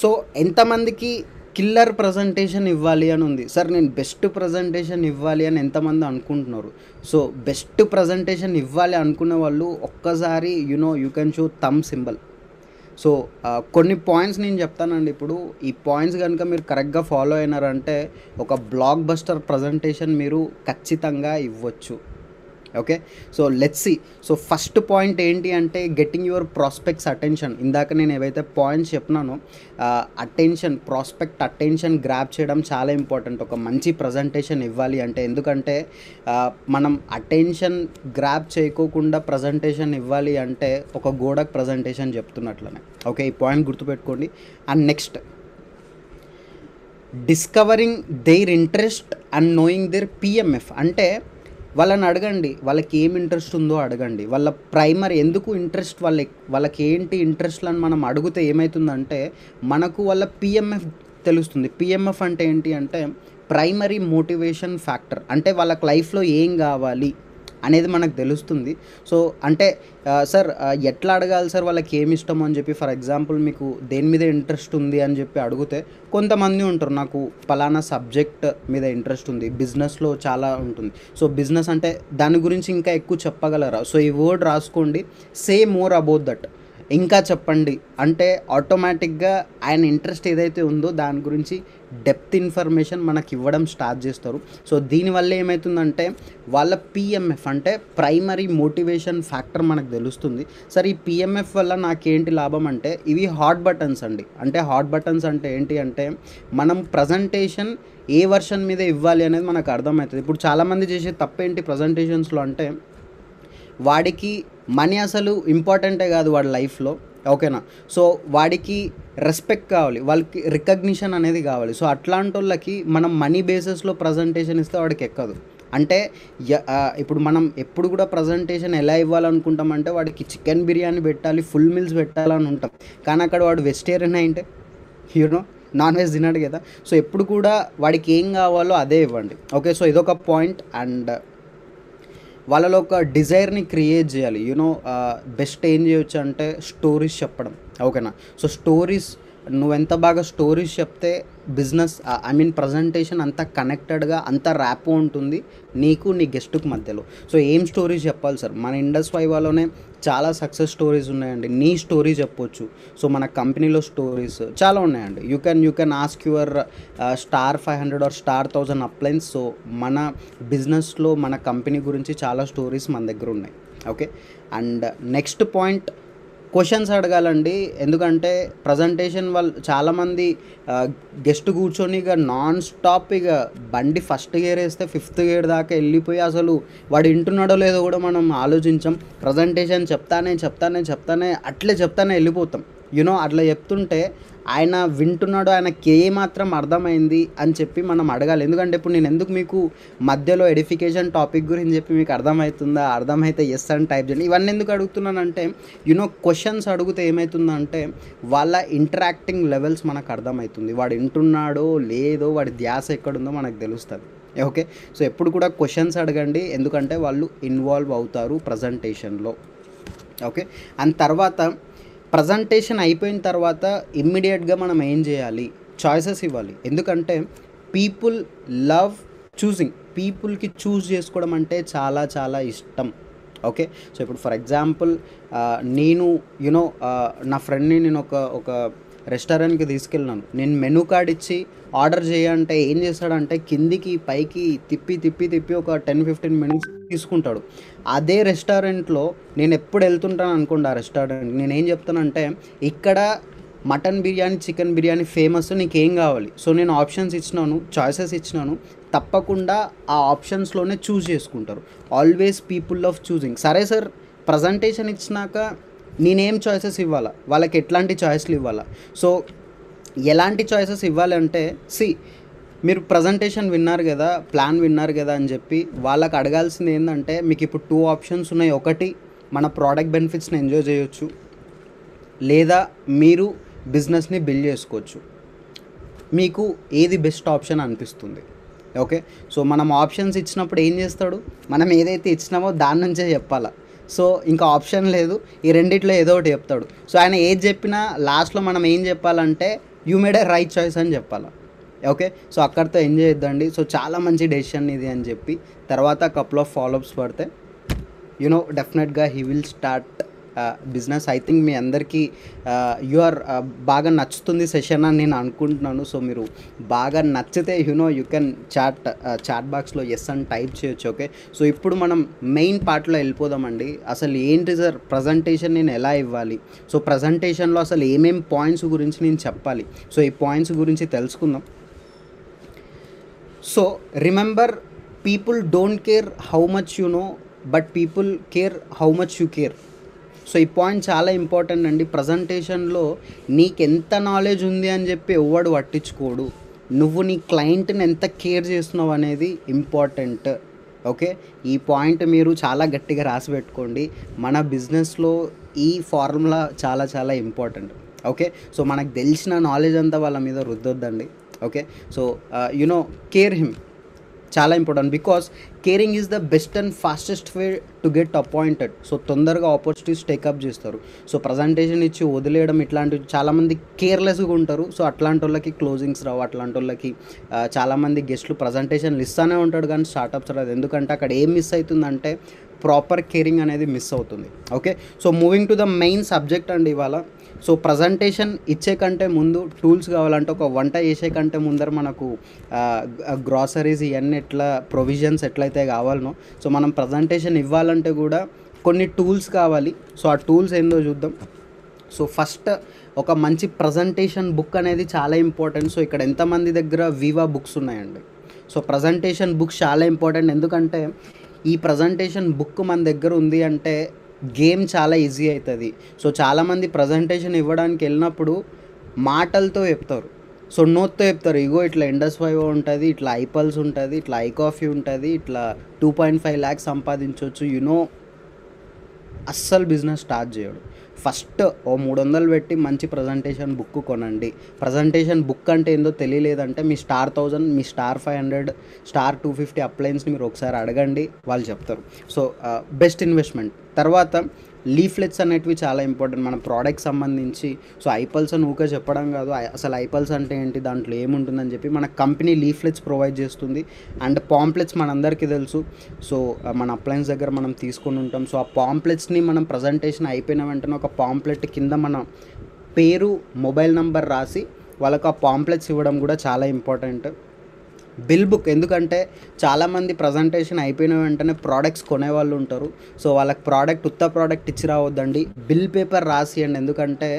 సో ఎంతమందికి కిల్లర్ ప్రజెంటేషన్ ఇవ్వాలి అని ఉంది? సార్ నేను బెస్ట్ ప్రజెంటేషన్ ఇవ్వాలి అని ఎంతమంది అనుకుంటున్నారు? సో బెస్ట్ ప్రజెంటేషన్ ఇవ్వాలి అనుకునే వాళ్ళు ఒక్కసారి you can show thumb symbol. So కొన్ని పాయింట్స్ నేను చెప్తానండి. ఇప్పుడు ఈ పాయింట్స్ కనుక మీరు కరెక్ట్గా ఫాలో అయినారంటే ఒక బ్లాక్ బస్టర్ ప్రజెంటేషన్ మీరు ఖచ్చితంగా ఇవ్వచ్చు. Okay, so let's see. So first point ఏంటి అంటే గెట్టింగ్ యువర్ ప్రాస్పెక్ట్స్ అటెన్షన్. ఇందాక నేను ఏవైతే పాయింట్స్ చెప్పినానో అటెన్షన్, ప్రాస్పెక్ట్ అటెన్షన్ గ్రాప్ చేయడం చాలా ఇంపార్టెంట్ ఒక మంచి ప్రజెంటేషన్ ఇవ్వాలి అంటే. ఎందుకంటే మనం అటెన్షన్ గ్రాప్ చేయకోకుండా ప్రజెంటేషన్ ఇవ్వాలి అంటే ఒక గోడకు ప్రజెంటేషన్ చెప్తున్నట్లనే. ఓకే, ఈ పాయింట్ గుర్తుపెట్టుకోండి. And next, discovering their interest and knowing their PMF. అంటే వాళ్ళని అడగండి, వాళ్ళకి ఏం ఇంట్రెస్ట్ ఉందో అడగండి. వాళ్ళ ప్రైమరీ ఎందుకు ఇంట్రెస్ట్, వాళ్ళకి ఏంటి ఇంట్రెస్ట్లు అని మనం అడిగితే ఏమవుతుందంటే మనకు వాళ్ళ పిఎంఎఫ్ తెలుస్తుంది. పిఎంఎఫ్ అంటే ఏంటి అంటే ప్రైమరీ మోటివేషన్ ఫ్యాక్టర్. అంటే వాళ్ళకి లైఫ్లో ఏం కావాలి అనేది మనకు తెలుస్తుంది. సో అంటే సార్ ఎట్లా అడగాలి సార్, వాళ్ళకి ఏమి ఇష్టమో అని చెప్పి. ఫర్ ఎగ్జాంపుల్ మీకు దేని మీద ఇంట్రెస్ట్ ఉంది అని చెప్పి అడిగితే కొంతమంది ఉంటారు, నాకు పలానా సబ్జెక్ట్ మీద ఇంట్రెస్ట్ ఉంది, బిజినెస్లో చాలా ఉంటుంది. సో బిజినెస్ అంటే దాని గురించి ఇంకా ఎక్కువ చెప్పగలరా? సో ఈ వర్డ్ రాసుకోండి, సే మోర్ అబౌట్ దట్. ఇంకా చెప్పండి అంటే ఆటోమేటిక్గా ఆయన ఇంట్రెస్ట్ ఏదైతే ఉందో దాని గురించి డెప్త్ ఇన్ఫర్మేషన్ మనకి ఇవ్వడం స్టార్ట్ చేస్తారు. సో దీనివల్ల ఏమవుతుందంటే వాళ్ళ పిఎంఎఫ్ అంటే ప్రైమరీ మోటివేషన్ ఫ్యాక్టర్ మనకు తెలుస్తుంది. సరే ఈ పిఎంఎఫ్ వల్ల నాకేంటి లాభం అంటే ఇవి హాట్ బటన్స్ అండి. అంటే హాట్ బటన్స్ అంటే ఏంటి అంటే మనం ప్రజెంటేషన్ ఏ వర్షన్ మీద ఇవ్వాలి అనేది మనకు అర్థమవుతుంది. ఇప్పుడు చాలామంది చేసే తప్పేంటి ప్రజెంటేషన్స్లో అంటే వాడికి మనీ అసలు ఇంపార్టెంటే కాదు వాడి లైఫ్లో. ఓకేనా, సో వాడికి రెస్పెక్ట్ కావాలి, వాళ్ళకి రికగ్నిషన్ అనేది కావాలి. సో అట్లాంటి వాళ్ళకి మనం మనీ బేసిస్లో ప్రజెంటేషన్ ఇస్తే వాడికి ఎక్కదు. అంటే ఇప్పుడు మనం ఎప్పుడు కూడా ప్రజెంటేషన్ ఎలా ఇవ్వాలనుకుంటామంటే వాడికి చికెన్ బిర్యానీ పెట్టాలి, ఫుల్ మీల్స్ పెట్టాలని ఉంటాం. కానీ అక్కడ వాడు వెజిటేరియన్ అయితే నాన్ వెజ్ తినడు కదా. సో ఎప్పుడు కూడా వాడికి ఏం కావాలో అదే ఇవ్వండి. ఓకే, సో ఇదొక పాయింట్. అండ్ వాళ్ళలో ఒక డిజైర్ని క్రియేట్ చేయాలి. బెస్ట్ ఏం చేయొచ్చు అంటే స్టోరీస్ చెప్పడం. ఓకేనా, సో స్టోరీస్ నువ్వెంత బాగా స్టోరీస్ చెప్తే బిజినెస్ ప్రజెంటేషన్ అంత కనెక్టెడ్గా అంత ర్యాప్ ఉంటుంది నీకు నీ గెస్ట్కి మధ్యలో. సో ఏం స్టోరీస్ చెప్పాలి సార్? మన ఇండస్ వైవాలోనే చాలా సక్సెస్ స్టోరీస్ ఉన్నాయండి. నీ స్టోరీ చెప్పొచ్చు. సో మన కంపెనీలో స్టోరీస్ చాలా ఉన్నాయండి. You can ask your star 500 or star 1000 uplines. So మన బిజినెస్లో మన కంపెనీ గురించి చాలా స్టోరీస్ మన దగ్గర ఉన్నాయి. Okay, and next point, questions అడగాలండి. ఎందుకంటే ప్రజెంటేషన్ వాళ్ళు చాలామంది గెస్ట్ కూర్చొని ఇక నాన్ స్టాప్ ఇక బండి ఫస్ట్ గేర్ వేస్తే 5th గేర్ దాకా వెళ్ళిపోయి అసలు వాడు వింటున్నాడో లేదో కూడా మనం ఆలోచించాం. ప్రజెంటేషన్ చెప్తానే అట్లే వెళ్ళిపోతాం. అట్లా చెప్తుంటే ఆయన వింటున్నాడు, ఆయనకి ఏమాత్రం అర్థమైంది అని చెప్పి మనం అడగాలి. ఎందుకంటే ఇప్పుడు నేను ఎందుకు మీకు మధ్యలో ఎడిఫికేషన్ టాపిక్ గురించి చెప్పి మీకు అర్థమైతే ఎస్ అని టైప్ చేయండి. ఇవన్నీ ఎందుకు అడుగుతున్నానంటే క్వశ్చన్స్ అడిగితే ఏమవుతుందంటే వాళ్ళ ఇంటరాక్టింగ్ లెవెల్స్ మనకు అర్థమవుతుంది. వాడు వింటున్నాడో లేదో, వాడి ధ్యాస ఎక్కడుందో మనకు తెలుస్తుంది. ఓకే, సో ఎప్పుడు కూడా క్వశ్చన్స్ అడగండి, ఎందుకంటే వాళ్ళు ఇన్వాల్వ్ అవుతారు ప్రజెంటేషన్లో. ఓకే, అండ్ తర్వాత ప్రజెంటేషన్ అయిపోయిన తర్వాత ఇమ్మీడియట్గా మనం ఏం చేయాలి? చాయిసెస్ ఇవ్వాలి. ఎందుకంటే పీపుల్ లవ్ చూసింగ్, పీపుల్కి చూస్ చేసుకోవడం అంటే చాలా చాలా ఇష్టం. ఓకే, సో ఇప్పుడు ఫర్ ఎగ్జాంపుల్ నేను నా ఫ్రెండ్ని నేను ఒక రెస్టారెంట్కి తీసుకెళ్ళినాను, నేను మెనూ కార్డ్ ఇచ్చి ఆర్డర్ చేయంటే ఏం చేస్తాడంటే కిందికి పైకి తిప్పి తిప్పి తిప్పి ఒక 10-15 మినిట్స్ తీసుకుంటాడు. అదే రెస్టారెంట్లో నేను ఎప్పుడు వెళ్తుంటాను అనుకోండి, ఆ రెస్టారెంట్ నేనేం చెప్తానంటే ఇక్కడ mutton biryani, chicken biryani famous, నీకేం కావాలి? సో నేను ఆప్షన్స్ ఇచ్చినాను, చాయిసెస్ ఇచ్చినాను, తప్పకుండా ఆ ఆప్షన్స్లోనే చూస్ చేసుకుంటారు. Always people of choosing. సరే సార్, ప్రజెంటేషన్ ఇచ్చినాక నేనేం చాయిసెస్ ఇవ్వాలా, వాళ్ళకి ఎట్లాంటి చాయిస్లు ఇవ్వాలా? సో ఎలాంటి చాయిసెస్ ఇవ్వాలంటే మీరు ప్రజెంటేషన్ విన్నారు కదా, ప్లాన్ విన్నారు కదా అని చెప్పి వాళ్ళకి అడగాల్సింది ఏంటంటే మీకు ఇప్పుడు 2 ఆప్షన్స్ ఉన్నాయి. ఒకటి, మన ప్రోడక్ట్ బెనిఫిట్స్ని ఎంజాయ్ చేయొచ్చు, లేదా మీరు బిజినెస్ని బిల్డ్ చేసుకోవచ్చు. మీకు ఏది బెస్ట్ ఆప్షన్ అనిపిస్తుంది? ఓకే, సో మనం ఆప్షన్స్ ఇచ్చినప్పుడు ఏం చేస్తాడు, మనం ఏదైతే ఇచ్చినామో దాని నుంచే చెప్పాలా. సో ఇంకా ఆప్షన్ లేదు, ఈ రెండిట్లో ఏదో ఒకటి చెప్తాడు. సో ఆయన ఏది చెప్పినా లాస్ట్లో మనం ఏం చెప్పాలంటే you made A right choice అని చెప్పాలా. ఓకే, సో అక్కడితో ఎంజాయ్ చేద్దండి. సో చాలా మంచి డెసిషన్ ఇది అని చెప్పి తర్వాత కపుల్ ఆఫ్ ఫాలోఅప్స్ పడితే డెఫినెట్గా he will start business. I think మీ అందరికీ బాగా నచ్చుతుంది సెషన్ అని నేను అనుకుంటున్నాను. సో మీరు బాగా నచ్చితే యూ కెన్ చాట్ బాక్స్లో ఎస్ అని టైప్ చేయొచ్చు. ఓకే, సో ఇప్పుడు మనం మెయిన్ పార్ట్లో వెళ్ళిపోదామండి. అసలు ఏంటి సార్ ప్రజెంటేషన్ నేను ఎలా ఇవ్వాలి? సో ప్రజెంటేషన్లో అసలు ఏమేం పాయింట్స్ గురించి నేను చెప్పాలి? సో ఈ పాయింట్స్ గురించి తెలుసుకుందాం. So remember, people don't care how much you know, but people care how much you care. So ఈ పాయింట్ చాలా ఇంపార్టెంట్ అండి. ప్రజెంటేషన్లో నీకెంత నాలెడ్జ్ ఉంది అని చెప్పి ఎవడు పట్టించుకోడు, నువ్వు నీ క్లయింట్ని ఎంత కేర్ చేస్తున్నావు అనేది ఇంపార్టెంట్. ఓకే, ఈ పాయింట్ మీరు చాలా గట్టిగా రాసి పెట్టుకోండి. మన బిజినెస్లో ఈ ఫార్ములా చాలా చాలా ఇంపార్టెంట్. ఓకే, సో మనకు తెలిసిన నాలెడ్జ్ అంతా వాళ్ళ మీద రుద్దొద్దండి. ఓకే, సో కేర్ హిమ్ చాలా important, because caring is the best and fastest way to get appointed. So తొందరగా ఆపర్చునిటీస్ టేకప్ చేస్తారు. సో ప్రజెంటేషన్ ఇచ్చి వదిలేయడం ఇట్లాంటివి చాలామంది కేర్లెస్గా ఉంటారు. సో అట్లాంటి వాళ్ళకి క్లోజింగ్స్ రావు, అట్లాంటి వాళ్ళకి చాలామంది గెస్ట్లు ప్రజెంటేషన్లు ఇస్తూనే ఉంటాడు కానీ స్టార్టప్స్ రాదు. ఎందుకంటే అక్కడ ఏం మిస్ అవుతుందంటే ప్రాపర్ కేరింగ్ అనేది మిస్ అవుతుంది. Okay, so moving to the main subject అండి ఇవాళ. సో ప్రజెంటేషన్ ఇచ్చే కంటే ముందు టూల్స్ కావాలంటే, ఒక వంట చేసే కంటే ముందర మనకు గ్రాసరీస్ ఇవన్నీ ఎట్లా ప్రొవిజన్స్ ఎట్లయితే కావాలనో, సో మనం ప్రజెంటేషన్ ఇవ్వాలంటే కూడా కొన్ని టూల్స్ కావాలి. సో ఆ టూల్స్ ఏందో చూద్దాం. సో ఫస్ట్, ఒక మంచి ప్రజెంటేషన్ బుక్ అనేది చాలా ఇంపార్టెంట్. సో ఇక్కడ ఎంతమంది దగ్గర వివా బుక్స్ ఉన్నాయండి? సో ప్రజెంటేషన్ బుక్స్ చాలా ఇంపార్టెంట్. ఎందుకంటే ఈ ప్రజెంటేషన్ బుక్ మన దగ్గర ఉంది అంటే గేమ్ చాలా ఈజీ అవుతుంది. సో చాలామంది ప్రజెంటేషన్ ఇవ్వడానికి వెళ్ళినప్పుడు మాటలతో చెప్తారు, సో నోట్తో చెప్తారు. ఇగో ఇట్లా ఇండస్ 5 ఉంటుంది, ఇట్లా ఐపల్స్ ఉంటుంది, ఇట్లా ఐకాఫీ ఉంటుంది, ఇట్లా 2.5 lakhs సంపాదించవచ్చు. అస్సలు బిజినెస్ స్టార్ట్ చేయడు. ఫస్ట్ ఓ 300 పెట్టి మంచి ప్రజెంటేషన్ బుక్ కొనండి. ప్రజెంటేషన్ బుక్ అంటే ఏందో తెలియలేదంటే మీ స్టార్ 1000, మీ స్టార్ 500, స్టార్ 250 అప్లయన్స్ని మీరు ఒకసారి అడగండి, వాళ్ళు చెప్తారు. So best investment. తర్వాత లీఫ్లెట్స్ అనేటివి చాలా ఇంపార్టెంట్ మన ప్రోడక్ట్ సంబంధించి. సో ఐపల్స్ అని ఊకే చెప్పడం కాదు, అసలు ఐపల్స్ అంటే ఏంటి, దాంట్లో ఏముంటుందని చెప్పి మన కంపెనీ లీఫ్లెట్స్ ప్రొవైడ్ చేస్తుంది. అండ్ పాంప్లెట్స్ మనందరికీ తెలుసు. సో మన అప్లయన్స్ దగ్గర మనం తీసుకొని ఉంటాం. సో ఆ పాంప్లెట్స్ని మనం ప్రజెంటేషన్ అయిపోయిన వెంటనే ఒక పాంప్లెట్ కింద మన పేరు, మొబైల్ నెంబర్ రాసి వాళ్ళకు ఆ పాంప్లెట్స్ ఇవ్వడం కూడా చాలా ఇంపార్టెంట్. బిల్ బుక్, ఎందుకంటే చాలామంది ప్రజెంటేషన్ అయిపోయిన వెంటనే ప్రోడక్ట్స్ కొనేవాళ్ళు ఉంటారు. సో వాళ్ళకి ఉత్త ప్రోడక్ట్ ఇచ్చి రావద్దండి, బిల్ పేపర్ రాసియండి. ఎందుకంటే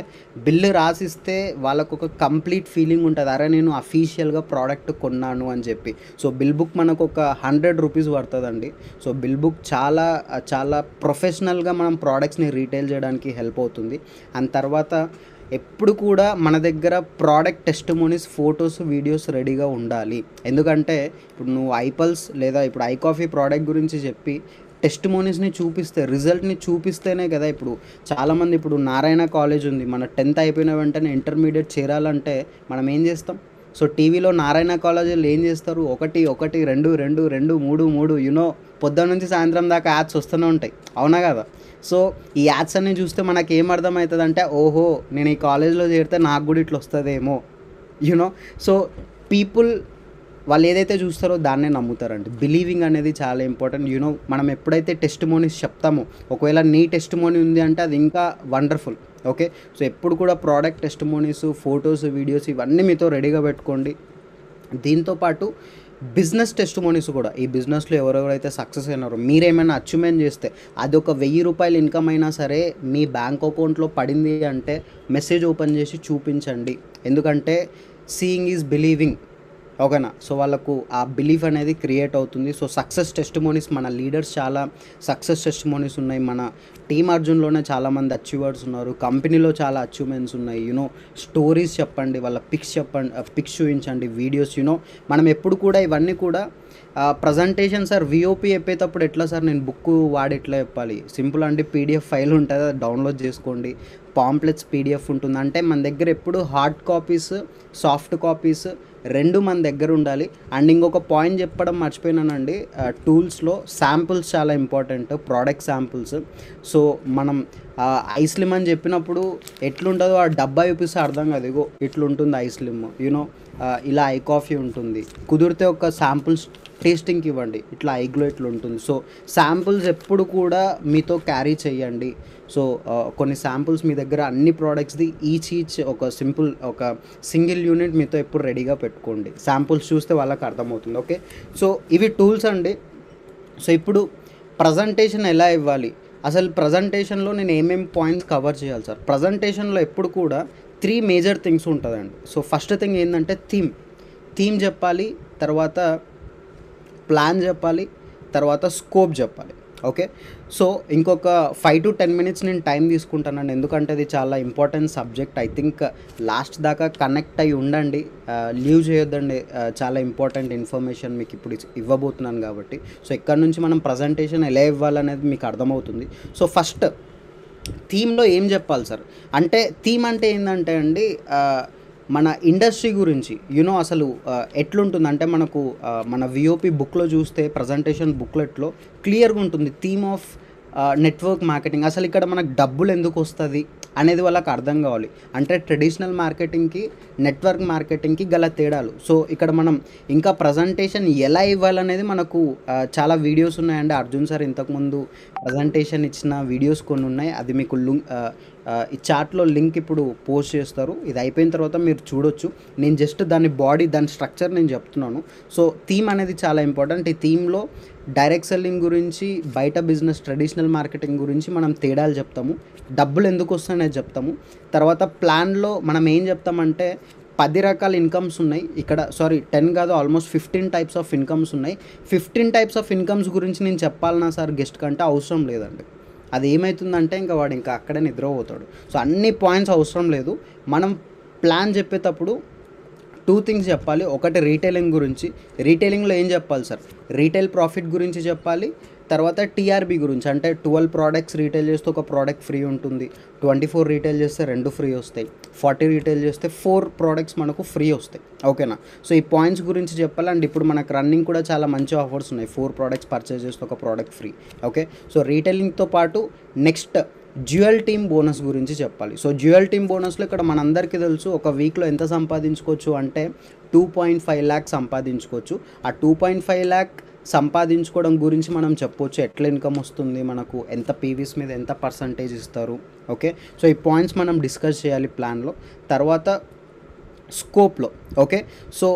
బిల్లు రాసిస్తే వాళ్ళకు ఒక కంప్లీట్ ఫీలింగ్ ఉంటుంది, అరే నేను అఫీషియల్గా ప్రోడక్ట్ కొన్నాను అని చెప్పి. సో బిల్ బుక్ మనకు ఒక 100 రూపీస్ పడుతుందండి. సో బిల్ బుక్ చాలా చాలా ప్రొఫెషనల్గా మనం ప్రోడక్ట్స్ని రీటైల్ చేయడానికి హెల్ప్ అవుతుంది. అండ్ తర్వాత ఎప్పుడు కూడా మన దగ్గర ప్రోడక్ట్ టెస్టిమోనీస్, ఫొటోస్, వీడియోస్ రెడీగా ఉండాలి. ఎందుకంటే ఇప్పుడు నువ్వు ఐపల్స్ లేదా ఇప్పుడు ఐకాఫీ ప్రోడక్ట్ గురించి చెప్పి టెస్టిమోనీస్ని చూపిస్తే, రిజల్ట్ని చూపిస్తేనే కదా. ఇప్పుడు చాలామంది, ఇప్పుడు నారాయణ కాలేజ్ ఉంది, మన 10th అయిపోయిన వెంటనే ఇంటర్మీడియట్ చేరాలంటే మనం ఏం చేస్తాం? సో టీవీలో నారాయణ కాలేజీలో ఏం చేస్తారు, 1 1 2 2 2 3 3 పొద్దున్న నుంచి సాయంత్రం దాకా యాడ్స్ వస్తూనే ఉంటాయి, అవునా కదా? సో ఈ యాడ్స్ అన్నీ చూస్తే మనకి ఏమర్థమవుతుంది అంటే, ఓహో నేను ఈ కాలేజ్లో చేరితే నాకు కూడా ఇట్లా వస్తుందేమో. సో పీపుల్ వాళ్ళు ఏదైతే చూస్తారో దాన్నే నమ్ముతారండి. బిలీవింగ్ అనేది చాలా ఇంపార్టెంట్. మనం ఎప్పుడైతే టెస్టిమోనీస్ చెప్తామో, ఒకవేళ నీ టెస్టిమోనీ ఉంది అంటే అది ఇంకా వండర్ఫుల్. ఓకే. సో ఎప్పుడు కూడా ప్రోడక్ట్ టెస్టిమోనీస్, ఫొటోస్, వీడియోస్ ఇవన్నీ మీతో రెడీగా పెట్టుకోండి. దీంతో పాటు బిజినెస్ టెస్టిమోనీస్ కూడా, ఈ బిజినెస్లో ఎవరెవరైతే సక్సెస్ అయినారో, మీరేమైనా అచీవ్మెంట్ చేస్తే అది ఒక ₹1000 ఇన్కమ్ అయినా సరే మీ బ్యాంక్ అకౌంట్లో పడింది అంటే మెసేజ్ ఓపెన్ చేసి చూపించండి. ఎందుకంటే సీయింగ్ ఈజ్ బిలీవింగ్, ఓకేనా. సో వాళ్ళకు ఆ బిలీఫ్ అనేది క్రియేట్ అవుతుంది. సో సక్సెస్ టెస్టిమోనీస్, మన లీడర్స్ చాలా సక్సెస్ టెస్టిమోనీస్ ఉన్నాయి. మన టీమ్ అర్జున్లోనే చాలామంది అచీవర్స్ ఉన్నారు. కంపెనీలో చాలా అచీవ్మెంట్స్ ఉన్నాయి. స్టోరీస్ చెప్పండి, వాళ్ళ పిక్స్ చెప్పండి, పిక్స్ చూపించండి, వీడియోస్. మనం ఎప్పుడు కూడా ఇవన్నీ కూడా ప్రజెంటేషన్ సార్ విఓపి చెప్పేటప్పుడు ఎట్లా సార్ నేను బుక్ వాడి ఎట్లా చెప్పాలి? సింపుల్ అండి, పీడిఎఫ్ ఫైల్ ఉంటుంది, అది డౌన్లోడ్ చేసుకోండి. పాంప్లెట్స్ పీడిఎఫ్ ఉంటుంది. అంటే మన దగ్గర ఎప్పుడు హార్డ్ కాపీస్, సాఫ్ట్ కాపీస్ రెండు మన దగ్గర ఉండాలి. అండ్ ఇంకొక పాయింట్ చెప్పడం మర్చిపోయినానండి, టూల్స్లో శాంపుల్స్ చాలా ఇంపార్టెంట్, ప్రోడక్ట్ శాంపుల్స్. సో మనం ఐస్లిమ్ అని చెప్పినప్పుడు ఎట్లుంటుందో ఆ డబ్బా చూపిస్తే అర్థం కాదు. ఇగో ఇట్లుంటుంది ఐస్లిమ్, ఇలా ఐ కాఫీ ఉంటుంది. కుదిరితే ఒక శాంపుల్స్ టేస్టింగ్కి ఇవ్వండి, ఇట్లా ఐగ్లో ఇట్లా ఉంటుంది. సో శాంపుల్స్ ఎప్పుడు కూడా మీతో క్యారీ చేయండి. సో కొన్ని శాంపుల్స్ మీ దగ్గర అన్ని ప్రోడక్ట్స్ది ఈచ్ ఒక సింగిల్ యూనిట్ మీతో ఎప్పుడు రెడీగా పెట్టుకోండి. శాంపుల్స్ చూస్తే వాళ్ళకి అర్థమవుతుంది. ఓకే. సో ఇవి టూల్స్ అండి. సో ఇప్పుడు ప్రజెంటేషన్ ఎలా ఇవ్వాలి, అసలు ప్రజెంటేషన్లో నేను ఏమేమి పాయింట్స్ కవర్ చేయాలి సార్? ప్రజెంటేషన్లో ఎప్పుడు కూడా 3 మేజర్ థింగ్స్ ఉంటుందండి. సో ఫస్ట్ థింగ్ ఏంటంటే థీమ్ చెప్పాలి, తర్వాత ప్లాన్ చెప్పాలి, తర్వాత స్కోప్ చెప్పాలి. ఓకే. సో ఇంకొక 5 to 10 minutes నేను టైం తీసుకుంటానండి, ఎందుకంటే ఇది చాలా important subject. I think last దాకా కనెక్ట్ అయ్యి ఉండండి, లీవ్ చేయొద్దండి. చాలా ఇంపార్టెంట్ ఇన్ఫర్మేషన్ మీకు ఇప్పుడు ఇవ్వబోతున్నాను కాబట్టి. సో ఇక్కడ నుంచి మనం ప్రజెంటేషన్ ఎలా ఇవ్వాలనేది మీకు అర్థమవుతుంది. సో ఫస్ట్ థీమ్లో ఏం చెప్పాలి సార్ అంటే, థీమ్ అంటే ఏంటంటే అండి, మన ఇండస్ట్రీ గురించి అసలు ఎట్లుంటుంది అంటే, మనకు మన విఓపి బుక్లో చూస్తే ప్రజెంటేషన్ బుక్లెట్లో క్లియర్గా ఉంటుంది థీమ్ ఆఫ్ నెట్వర్క్ మార్కెటింగ్. అసలు ఇక్కడ మనకు డబ్బులు ఎందుకు వస్తుంది అనేది వాళ్ళకి అర్థం కావాలి. అంటే ట్రెడిషనల్ మార్కెటింగ్కి, నెట్వర్క్ మార్కెటింగ్కి గల తేడాలు. సో ఇక్కడ మనం ఇంకా ప్రజెంటేషన్ ఎలా ఇవ్వాలనేది మనకు చాలా వీడియోస్ ఉన్నాయండి. అర్జున్ సార్ ఇంతకుముందు ప్రజెంటేషన్ ఇచ్చిన వీడియోస్ కొన్ని ఉన్నాయి. అది మీకు ఈ చాట్లో లింక్ ఇప్పుడు పోస్ట్ చేస్తారు. ఇది అయిపోయిన తర్వాత మీరు చూడొచ్చు. నేను జస్ట్ దాని దాని స్ట్రక్చర్ నేను చెప్తున్నాను. సో థీమ్ అనేది చాలా ఇంపార్టెంట్. ఈ థీమ్లో డైరెక్ట్ సెల్లింగ్ గురించి, బయట బిజినెస్, ట్రెడిషనల్ మార్కెటింగ్ గురించి మనం తేడాలు చెప్తాము, డబ్బులు ఎందుకు వస్తాయనేది చెప్తాము. తర్వాత ప్లాన్లో మనం ఏం చెప్తామంటే 10 రకాల ఇన్కమ్స్ ఉన్నాయి ఇక్కడ, 10 కాదు, ఆల్మోస్ట్ 15 టైప్స్ ఆఫ్ ఇన్కమ్స్ ఉన్నాయి. 15 టైప్స్ ఆఫ్ ఇన్కమ్స్ గురించి నేను చెప్పాలన్నా సార్ గెస్ట్ కంటే అవసరం లేదండి. అది ఏమవుతుందంటే ఇంకా వాడు ఇంకా అక్కడే నిద్రపోతాడు. సో అన్ని పాయింట్స్ అవసరం లేదు. మనం ప్లాన్ చెప్పేటప్పుడు 2 థింగ్స్ చెప్పాలి. ఒకటి రీటైలింగ్ గురించి, రీటైలింగ్లో ఏం చెప్పాలి సార్? రీటైల్ ప్రాఫిట్ గురించి చెప్పాలి. తర్వాత టీఆర్బీ గురించి, అంటే 12 ప్రోడక్ట్స్ రీటైల్ చేస్తే ఒక ప్రోడక్ట్ ఫ్రీ ఉంటుంది, 24 రీటైల్ చేస్తే 2 ఫ్రీ వస్తాయి, 40 రీటైల్ చేస్తే 4 ప్రోడక్ట్స్ మనకు ఫ్రీ వస్తాయి. ఓకేనా. సో ఈ పాయింట్స్ గురించి చెప్పాలి. అండ్ ఇప్పుడు మనకు రన్నింగ్ కూడా చాలా మంచి ఆఫర్స్ ఉన్నాయి, 4 ప్రోడక్ట్స్ పర్చేస్ చేస్తే ఒక ప్రోడక్ట్ ఫ్రీ. ఓకే. సో రీటైలింగ్తో పాటు నెక్స్ట్ డ్యూయల్ టీమ్ బోనస్ గురించి చెప్పాలి. సో డ్యూయల్ టీమ్ బోనస్లో ఇక్కడ మనందరికీ తెలుసు ఒక వీక్లో ఎంత సంపాదించుకోవచ్చు అంటే 2.5 lakh సంపాదించుకోవచ్చు. ఆ 2.5 lakh సంపాదించుకోవడం గురించి మనం చెప్పొచ్చు, ఎట్లా ఇన్కమ్ వస్తుంది, మనకు ఎంత పీవీస్ మీద ఎంత పర్సంటేజ్ ఇస్తారు. ఓకే. సో ఈ పాయింట్స్ మనం డిస్కస్ చేయాలి ప్లాన్లో. తర్వాత స్కోప్లో, ఓకే. సో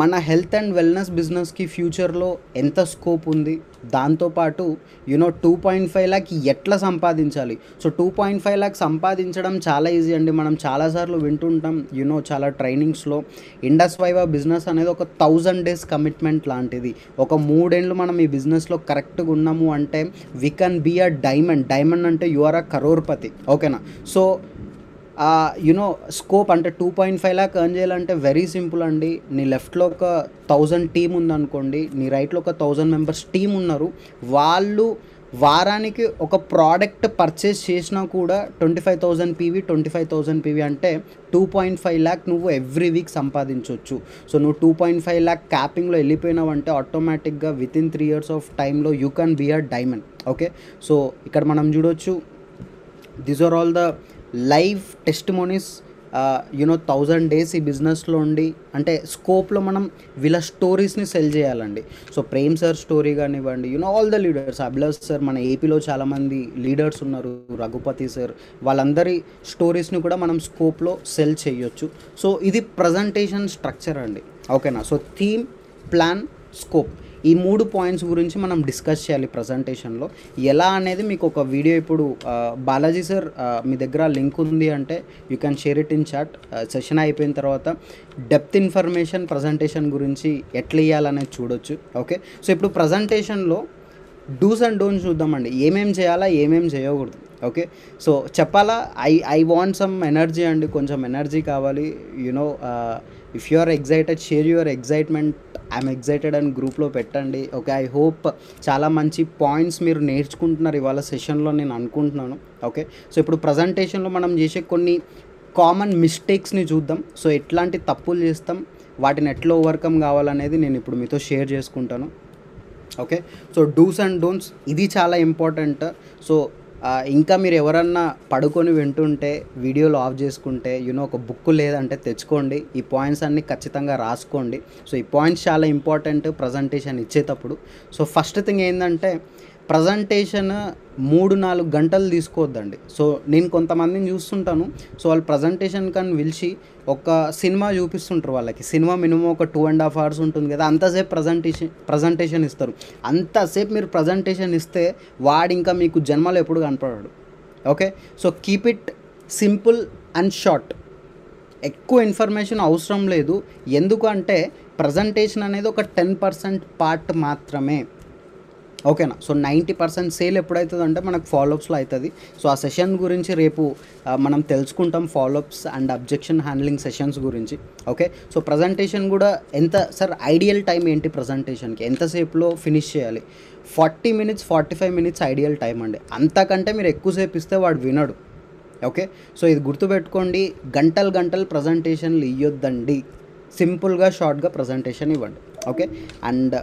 మన హెల్త్ అండ్ వెల్నెస్ బిజినెస్కి ఫ్యూచర్లో ఎంత స్కోప్ ఉంది, దాంతోపాటు 2.5 lakh ఎట్లా సంపాదించాలి. సో 2.5 lakh సంపాదించడం చాలా ఈజీ అండి. మనం చాలాసార్లు వింటుంటాం చాలా ట్రైనింగ్స్లో. ఇండస్ వైవా బిజినెస్ అనేది ఒక 1000 days కమిట్మెంట్ లాంటిది. ఒక 3 ఏళ్ళు మనం ఈ బిజినెస్లో కరెక్ట్గా ఉన్నాము అంటే we can be a diamond అంటే యు ఆర్ అ కరోర్పతి. ఓకేనా. సో స్కోప్ అంటే 2.5 lakh ఎర్న్ చేయాలంటే వెరీ సింపుల్ అండి. నీ లెఫ్ట్లో ఒక 1000 టీమ్ ఉందనుకోండి, నీ రైట్లో ఒక 1000 members టీమ్ ఉన్నారు. వాళ్ళు వారానికి ఒక ప్రోడక్ట్ పర్చేస్ చేసినా కూడా 25,000 పీవీ, 25,000 పీవీ అంటే 2.5 lakh నువ్వు ఎవ్రీ వీక్ సంపాదించవచ్చు. సో నువ్వు 2.5 lakh క్యాపింగ్లో వెళ్ళిపోయినావంటే ఆటోమేటిక్గా వితిన్ 3 years ఆఫ్ టైంలో you can be a diamond. Okay. So ఇక్కడ మనం చూడొచ్చు, these are all the live testimonies you know 1000 days ఈ బిజినెస్లో ఉండి అంటే స్కోప్లో మనం వీళ్ళ స్టోరీస్ని సెల్ చేయాలండి. సో ప్రేమ్ సార్ స్టోరీ కానివ్వండి, you know all the leaders, Abhilash sir, మన ఏపీలో చాలామంది లీడర్స్ ఉన్నారు, రఘుపతి సార్, వాళ్ళందరి స్టోరీస్ని కూడా మనం స్కోప్లో సెల్ చేయొచ్చు. సో ఇది ప్రజెంటేషన్ స్ట్రక్చర్ అండి. ఓకేనా. సో థీమ్, ప్లాన్, స్కోప్, ఈ 3 పాయింట్స్ గురించి మనం డిస్కస్ చేయాలి ప్రజెంటేషన్లో. ఎలా అనేది మీకు ఒక వీడియో ఇప్పుడు బాలాజీ సార్ మీ దగ్గర లింక్ ఉంది అంటే you can share it in chat. Session అయిపోయిన తర్వాత డెప్త్ ఇన్ఫర్మేషన్ ప్రజెంటేషన్ గురించి ఎట్లా ఇవ్వాలనేది చూడొచ్చు. ఓకే. సో ఇప్పుడు ప్రజెంటేషన్లో డూస్ అండ్ డోంట్స్ చూద్దామండి. ఏమేం చేయాలా, ఏమేం చేయకూడదు. ఓకే. సో చెప్పాలా, ఐ వాంట్ సమ్ ఎనర్జీ అండి, కొంచెం ఎనర్జీ కావాలి. You know if you are excited, share your excitement, I'm excited అని గ్రూప్లో పెట్టండి. ఓకే. ఐ హోప్ చాలా మంచి పాయింట్స్ మీరు నేర్చుకుంటున్నారు ఇవాళ సెషన్లో నేను అనుకుంటున్నాను. ఓకే. సో ఇప్పుడు ప్రజెంటేషన్లో మనం చేసే కొన్ని కామన్ మిస్టేక్స్ని చూద్దాం. సో ఎట్లాంటి తప్పులు చేస్తాం, వాటిని ఎట్లా ఓవర్కమ్ కావాలనేది నేను ఇప్పుడు మీతో షేర్ చేసుకుంటాను. Okay. So dos and don'ts ఇది చాలా ఇంపార్టెంట్. సో ఇంకా మీరు ఎవరన్నా పడుకొని వింటుంటే వీడియోలు ఆఫ్ చేసుకుంటే యూనో ఒక బుక్ లేదంటే తెచ్చుకోండి, ఈ పాయింట్స్ అన్నీ ఖచ్చితంగా రాసుకోండి. సో ఈ పాయింట్స్ చాలా ఇంపార్టెంట్ ప్రజెంటేషన్ ఇచ్చేటప్పుడు. సో ఫస్ట్ థింగ్ ఏంటంటే ప్రజెంటేషన్ 3-4 గంటలు తీసుకోవద్దండి. సో నేను కొంతమందిని చూస్తుంటాను, సో వాళ్ళు ప్రజెంటేషన్ కానీ పిలిచి ఒక సినిమా చూపిస్తుంటారు. వాళ్ళకి సినిమా మినిమం ఒక 2.5 hours ఉంటుంది కదా, అంతసేపు ప్రజెంటేషన్ ఇస్తారు. అంతసేపు మీరు ప్రజెంటేషన్ ఇస్తే వాడు ఇంకా మీకు జన్మలో ఎప్పుడు కనపడాడు. Okay. So keep it simple and short. ఎక్కువ ఇన్ఫర్మేషన్ అవసరం లేదు. ఎందుకు అంటే ప్రజెంటేషన్ అనేది ఒక 10% పార్ట్ మాత్రమే. ఓకేనా. సో 90% సేల్ ఎప్పుడవుతుందంటే మనకు ఫాలోఅప్స్లో అవుతుంది. సో ఆ సెషన్ గురించి రేపు మనం తెలుసుకుంటాం, follow-ups and objection handling sessions గురించి. ఓకే. సో ప్రజెంటేషన్ కూడా ఎంత సార్ ఐడియల్ టైం ఏంటి ప్రజెంటేషన్కి, ఎంతసేపులో ఫినిష్ చేయాలి? 40 minutes 45 minutes ఐడియల్ టైం అండి. అంతకంటే మీరు ఎక్కువసేపు ఇస్తే వాడు వినడు. ఓకే. సో ఇది గుర్తుపెట్టుకోండి, గంటలు ప్రజెంటేషన్లు ఇవ్వద్దండి. సింపుల్గా షార్ట్గా ప్రజెంటేషన్ ఇవ్వండి. Okay. And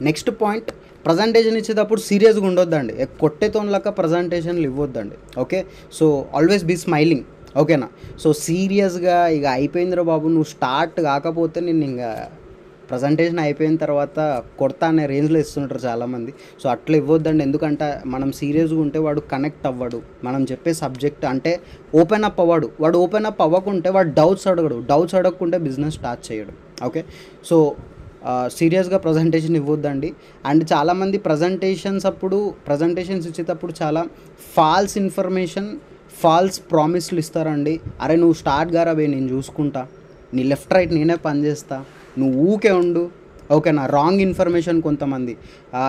next point, presentation ఇచ్చేటప్పుడు సీరియస్గా ఉండొద్దండి. కొట్టేతోన్లక ప్రజెంటేషన్లు ఇవ్వద్దండి. Okay. So always be smiling. ఓకేనా. సో సీరియస్గా ఇక అయిపోయిందిరా బాబు, నువ్వు స్టార్ట్ కాకపోతే నేను ఇంకా ప్రజెంటేషన్ అయిపోయిన తర్వాత కొడతా అనే రేంజ్లో ఇస్తుంటారు చాలామంది. సో అట్లా ఇవ్వద్దండి. ఎందుకంటే మనం సీరియస్గా ఉంటే వాడు కనెక్ట్ అవ్వడు, మనం చెప్పే సబ్జెక్ట్ అంటే ఓపెన్ అప్ అవ్వడు. వాడు ఓపెన్ అప్ అవ్వకుంటే వాడు డౌట్స్ అడగడు, డౌట్స్ అడగకుంటే బిజినెస్ స్టార్ట్ చేయడు. ఓకే. సో సీరియస్గా ప్రజెంటేషన్ ఇవ్వద్దండి. అండ్ చాలామంది ప్రజెంటేషన్స్ ఇచ్చేటప్పుడు చాలా ఫాల్స్ ఇన్ఫర్మేషన్, ఫాల్స్ ప్రామిస్లు ఇస్తారండి. అరే నువ్వు స్టార్ట్ గారా బే, నేను చూసుకుంటా, నీ లెఫ్ట్ రైట్ నేనే పని చేస్తా, నువ్వు ఊకే ఉండు. ఓకేనా. రాంగ్ ఇన్ఫర్మేషన్ కొంతమంది,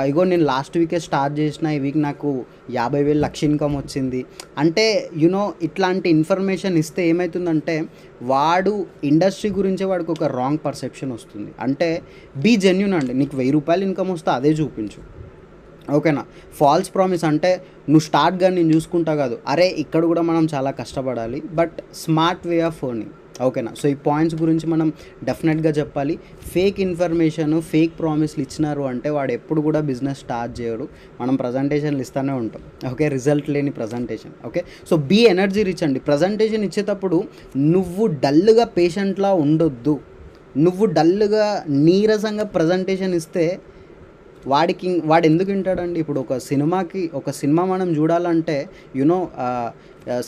ఇగో నేను లాస్ట్ వీకే స్టార్ట్ చేసిన, ఈ వీక్ నాకు 50,000 లక్ష ఇన్కమ్ వచ్చింది అంటే యూనో ఇట్లాంటి ఇన్ఫర్మేషన్ ఇస్తే ఏమవుతుందంటే వాడు ఇండస్ట్రీ గురించే వాడికి ఒక రాంగ్ పర్సెప్షన్ వస్తుంది. అంటే బీ జెన్యూన్ అండి, నీకు 1000 రూపాయలు ఇన్కమ్ వస్తే అదే చూపించు. ఓకేనా. ఫాల్స్ ప్రామిస్ అంటే నువ్వు స్టార్ట్గా నేను చూసుకుంటా కాదు, అరే ఇక్కడ కూడా మనం చాలా కష్టపడాలి, but smart way of earning. ఓకేనా. సో ఈ పాయింట్స్ గురించి మనం డెఫినెట్గా చెప్పాలి. ఫేక్ ఇన్ఫర్మేషన్, ఫేక్ ప్రామిస్లు ఇచ్చినారు అంటే వాడు ఎప్పుడు కూడా బిజినెస్ స్టార్ట్ చేయడు. మనం ప్రజెంటేషన్లు ఇస్తూనే ఉంటాం. ఓకే. రిజల్ట్ లేని presentation. Okay. So be energy rich అండి. ప్రజెంటేషన్ ఇచ్చేటప్పుడు నువ్వు డల్గా పేషెంట్లా ఉండొద్దు. నువ్వు డల్గా నీరసంగా ప్రజెంటేషన్ ఇస్తే వాడు ఎందుకు వింటాడండి? ఇప్పుడు ఒక సినిమా మనం చూడాలంటే యూనో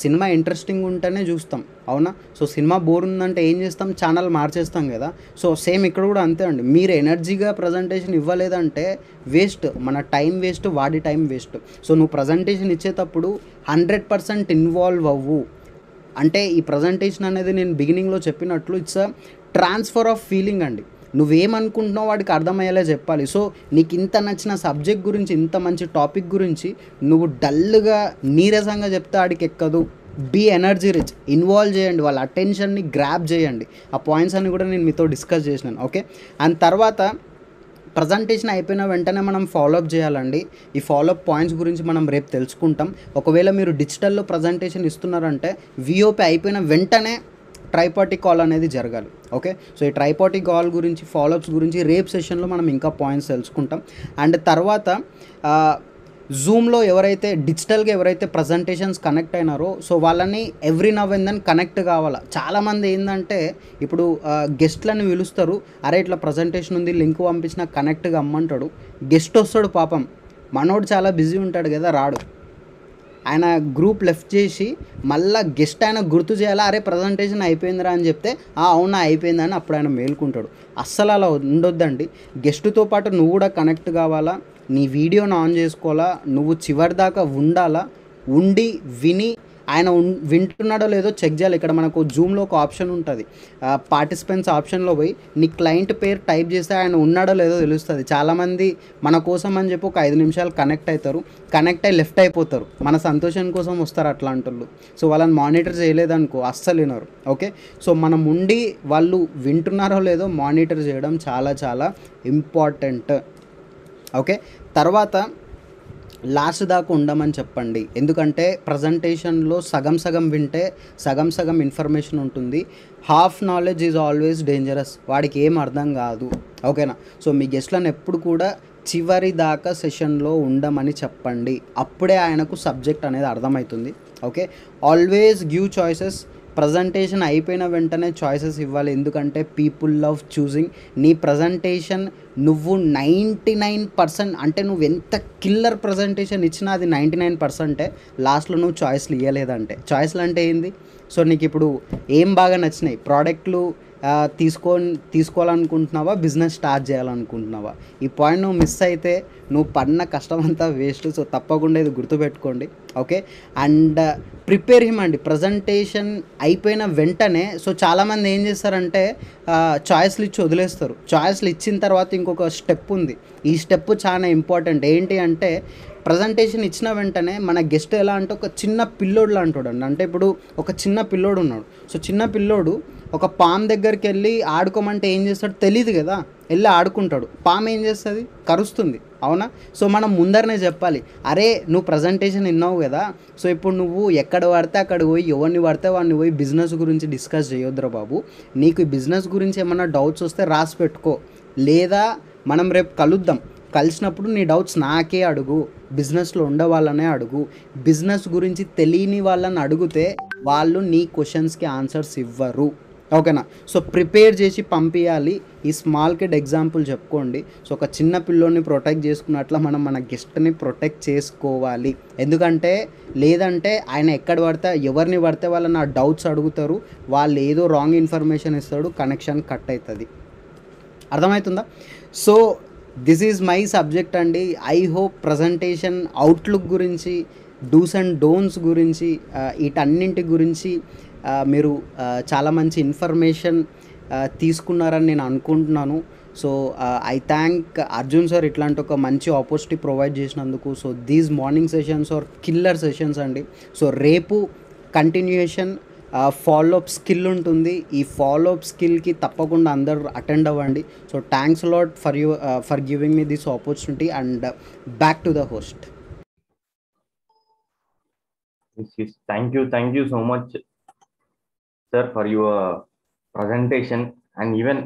సినిమా ఇంట్రెస్టింగ్ ఉంటేనే చూస్తాం, అవునా? సో సినిమా బోర్ ఉందంటే ఏం చేస్తాం, ఛానల్ మార్చేస్తాం కదా. సో సేమ్ ఇక్కడ కూడా అంతే అండి. మీరు ఎనర్జీగా ప్రజెంటేషన్ ఇవ్వలేదంటే వేస్ట్, మన టైం వేస్ట్, వాడి టైం వేస్ట్. సో నువ్వు ప్రజెంటేషన్ ఇచ్చేటప్పుడు 100% ఇన్వాల్వ్ అవ్వు. అంటే ఈ ప్రజెంటేషన్ అనేది నేను బిగినింగ్లో చెప్పినట్లు it's a transfer of feeling అండి. నువ్వేమనుకుంటున్నావు వాడికి అర్థమయ్యేలా చెప్పాలి. సో నీకు ఇంత నచ్చిన సబ్జెక్ట్ గురించి, ఇంత మంచి టాపిక్ గురించి నువ్వు డల్గా నీరసంగా చెప్తే ఆడికి ఎక్కదు. బీ ఎనర్జీ రిచ్, ఇన్వాల్వ్ చేయండి, వాళ్ళ అటెన్షన్ని గ్రాప్ చేయండి. ఆ పాయింట్స్ అన్ని కూడా నేను మీతో డిస్కస్ చేసినాను. ఓకే. అండ్ తర్వాత ప్రజెంటేషన్ అయిపోయిన వెంటనే మనం ఫాలోఅప్ చేయాలండి. ఈ ఫాలోఅప్ పాయింట్స్ గురించి మనం రేపు తెలుసుకుంటాం. ఒకవేళ మీరు డిజిటల్లో ప్రజెంటేషన్ ఇస్తున్నారంటే విఓపి అయిపోయిన వెంటనే ట్రైపార్టీ కాల్ అనేది జరగాలి. ఓకే. సో ఈ ట్రైపార్టీ కాల్ గురించి, ఫాలోఅప్స్ గురించి రేపు సెషన్లో మనం ఇంకా పాయింట్స్ తెలుసుకుంటాం. అండ్ తర్వాత జూమ్లో ఎవరైతే డిజిటల్గా ఎవరైతే ప్రజెంటేషన్స్ కనెక్ట్ అయినారో సో వాళ్ళని every now and then connect కావాలా. చాలామంది ఏంటంటే ఇప్పుడు గెస్ట్లని పిలుస్తారు, అరే ఇట్లా ప్రజెంటేషన్ ఉంది లింక్ పంపించిన కనెక్ట్గా అమ్మంటాడు. గెస్ట్ వస్తాడు పాపం, మనోడు చాలా బిజీ ఉంటాడు కదా, రాడు. ఆయన గ్రూప్ లెఫ్ట్ చేసి మళ్ళీ గెస్ట్ ఆయన గుర్తు చేయాలా, అరే ప్రజెంటేషన్ అయిపోయిందిరా అని చెప్తే అవునా అయిపోయిందని అప్పుడు ఆయన మేల్కుంటాడు. అస్సలు అలా ఉండొద్దండి. గెస్ట్తో పాటు నువ్వు కూడా కనెక్ట్ కావాలా, నీ వీడియోని ఆన్ చేసుకోవాలా, నువ్వు చివరి దాకా ఉండాలా, ఉండి విని ఆయన వింటున్నాడో లేదో చెక్ చేయాలి. ఇక్కడ మనకు జూమ్లో ఒక ఆప్షన్ ఉంటుంది, పార్టిసిపెంట్స్ ఆప్షన్లో పోయి నీ క్లయింట్ పేరు టైప్ చేస్తే ఆయన ఉన్నాడో లేదో తెలుస్తుంది. చాలామంది మన కోసం అని చెప్పి ఒక 5 నిమిషాలు కనెక్ట్ అవుతారు, కనెక్ట్ అయ్యి లెఫ్ట్ అయిపోతారు, మన సంతోషం కోసం వస్తారు అట్లాంటి వాళ్ళు. సో వాళ్ళని మానిటర్ చేయలేదనుకో అస్సలు వినరు. ఓకే, సో మనం ఉండి వాళ్ళు వింటున్నారో లేదో మానిటర్ చేయడం చాలా చాలా ఇంపార్టెంట్. ఓకే, తర్వాత లాస్ట్ దాకా ఉండమని చెప్పండి. ఎందుకంటే ప్రజెంటేషన్లో సగం సగం వింటే సగం సగం ఇన్ఫర్మేషన్ ఉంటుంది. Half knowledge is always dangerous, వాడికి ఏం అర్థం కాదు. ఓకేనా, సో మీ గెస్ట్లను ఎప్పుడు కూడా చివరి దాకా సెషన్లో ఉండమని చెప్పండి, అప్పుడే ఆయనకు సబ్జెక్ట్ అనేది అర్థమవుతుంది. Okay, always give choices. Presentation అయిపోయిన వెంటనే చాయిసెస్ ఇవ్వాలి, ఎందుకంటే పీపుల్ లవ్ చూసింగ్. నీ ప్రజెంటేషన్ నువ్వు 99% అంటే నువ్వు ఎంత కిల్లర్ ప్రజెంటేషన్ ఇచ్చినా అది 99%. లాస్ట్లో నువ్వు చాయిస్లు ఇవ్వలేదంటే, చాయిస్లు అంటే ఏంది? సో నీకు ఇప్పుడు ఏం బాగా నచ్చినాయి ప్రోడక్ట్లు తీసుకోవాలనుకుంటున్నావా, బిజినెస్ స్టార్ట్ చేయాలనుకుంటున్నావా? ఈ పాయింట్ నువ్వు మిస్ అయితే నువ్వు పడిన కష్టం అంతా వేస్ట్. సో తప్పకుండా ఇది గుర్తుపెట్టుకోండి. ఓకే, అండ్ ప్రిపేర్ హిమ్ అండి. ప్రజెంటేషన్ అయిపోయిన వెంటనే సో చాలామంది ఏం చేస్తారంటే చాయిస్లు ఇచ్చి వదిలేస్తారు. చాయిస్లు ఇచ్చిన తర్వాత ఇంకొక స్టెప్ ఉంది, ఈ స్టెప్ చాలా ఇంపార్టెంట్. ఏంటి అంటే ప్రజెంటేషన్ ఇచ్చిన వెంటనే మన గెస్ట్ ఎలా అంటే ఒక చిన్న పిల్లోడు లాంటాడు అండి. అంటే ఇప్పుడు ఒక చిన్న పిల్లోడు ఉన్నాడు, సో చిన్న పిల్లోడు ఒక పామ్ దగ్గరికి వెళ్ళి ఆడుకోమంటే ఏం చేస్తాడు తెలియదు కదా, వెళ్ళి ఆడుకుంటాడు. పామ్ ఏం చేస్తుంది, కరుస్తుంది, అవునా? సో మనం ముందరనే చెప్పాలి, అరే నువ్వు ప్రజెంటేషన్ విన్నావు కదా, సో ఇప్పుడు నువ్వు ఎక్కడ పడితే అక్కడ పోయి ఎవరిని పడితే వాడిని పోయి బిజినెస్ గురించి డిస్కస్ చేయొద్దురా బాబు. నీకు ఈ బిజినెస్ గురించి ఏమన్నా డౌట్స్ వస్తే రాసి పెట్టుకో, లేదా మనం రేపు కలుద్దాం, కలిసినప్పుడు నీ డౌట్స్ నాకే అడుగు, బిజినెస్లో ఉండే వాళ్ళనే అడుగు. బిజినెస్ గురించి తెలియని వాళ్ళని అడిగితే వాళ్ళు నీ క్వశ్చన్స్కి ఆన్సర్స్ ఇవ్వరు. ఓకేనా, సో ప్రిపేర్ చేసి పంపించాలి. ఈ స్మాల్ కిడ్ ఎగ్జాంపుల్ చెప్పుకోండి. సో ఒక చిన్న పిల్లోని ప్రొటెక్ట్ చేసుకున్నట్ల మనం మన గెస్ట్ని ప్రొటెక్ట్ చేసుకోవాలి. ఎందుకంటే లేదంటే ఆయన ఎక్కడ పడితే ఎవరిని పడితే వాళ్ళని నా డౌట్స్ అడుగుతారు, వాళ్ళు ఏదో రాంగ్ ఇన్ఫర్మేషన్ ఇస్తాడు, కనెక్షన్ కట్ అవుతుంది. అర్థమవుతుందా? So this is my subject అండి. ఐ హోప్ ప్రజెంటేషన్ అవుట్లుక్ గురించి, డూస్ అండ్ డోన్స్ గురించి, వీటన్నింటి గురించి మీరు చాలా మంచి ఇన్ఫర్మేషన్ తీసుకున్నారని నేను అనుకుంటున్నాను. So I thank Arjun sir ఇట్లాంటి ఒక మంచి ఆపర్చునిటీ ప్రొవైడ్ చేసినందుకు. So these morning sessions are killer sessions అండి. సో రేపు కంటిన్యూయేషన్ ఫాలో అప్ స్కిల్ ఉంటుంది. ఈ ఫాలో అప్ స్కిల్కి తప్పకుండా అందరూ అటెండ్ అవ్వండి. So thanks lot for giving me this opportunity and back to the host. Thank you so much, sir, for your presentation, and even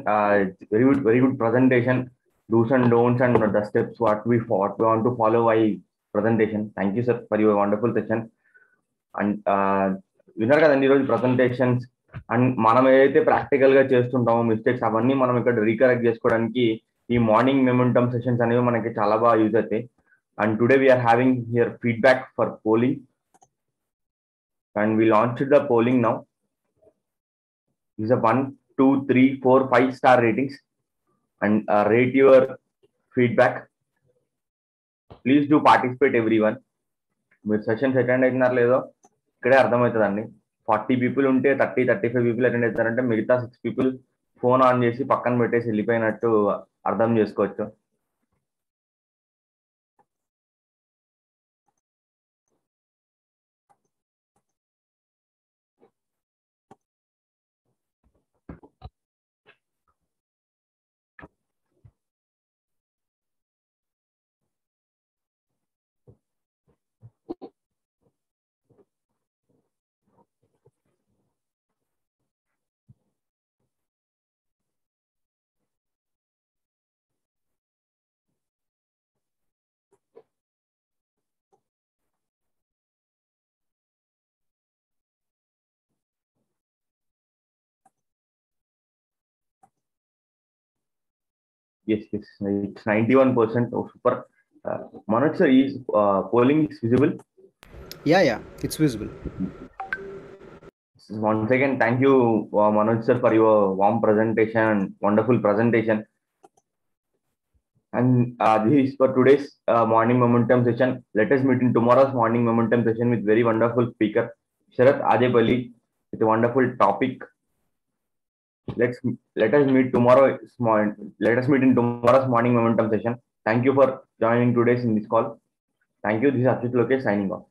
very good presentation, do's and don'ts and the steps what we want to follow while presentation. Thank you, sir, for your wonderful session. And విన్నారు కదండి ఈరోజు presentations. And మనం ఏదైతే practical గా చేస్తుంటామో mistakes అవన్నీ మనం ఇక్కడ రీకరెక్ట్ చేసుకోవడానికి ఈ మార్నింగ్ మెమెంటమ్ సెషన్స్ అనేవి మనకి చాలా బాగా యూజ్ అవుతాయి. And today we're having here feedback for polling, and we launched the polling now. Is a 1, 2, 3, 4, 5-star ratings, and rate your feedback. Please do participate everyone. మీరు సెషన్స్ అటెండ్ అవుతున్నారు లేదో ఇక్కడే అర్థమవుతుందండి. 40 పీపుల్ ఉంటే 35 పీపుల్ అటెండ్ అవుతారంటే మిగతా 6 people phone on చేసి పక్కన పెట్టేసి వెళ్ళిపోయినట్టు అర్థం చేసుకోవచ్చు. Yes, yes, it's 91%. Oh, super. Manoj sir, is polling is visible? Yeah, it's visible. Once again, thank you, Manoj sir, for your warm presentation, wonderful presentation. And this is for today's morning momentum session. Let us meet in tomorrow's morning momentum session with very wonderful speaker, Sharath Ajepalli, with a wonderful topic. Let's let us meet tomorrow. Let us meet in tomorrow's morning momentum session. Thank you for joining today's in this call. Thank you. This is Ashish Lokesh signing off.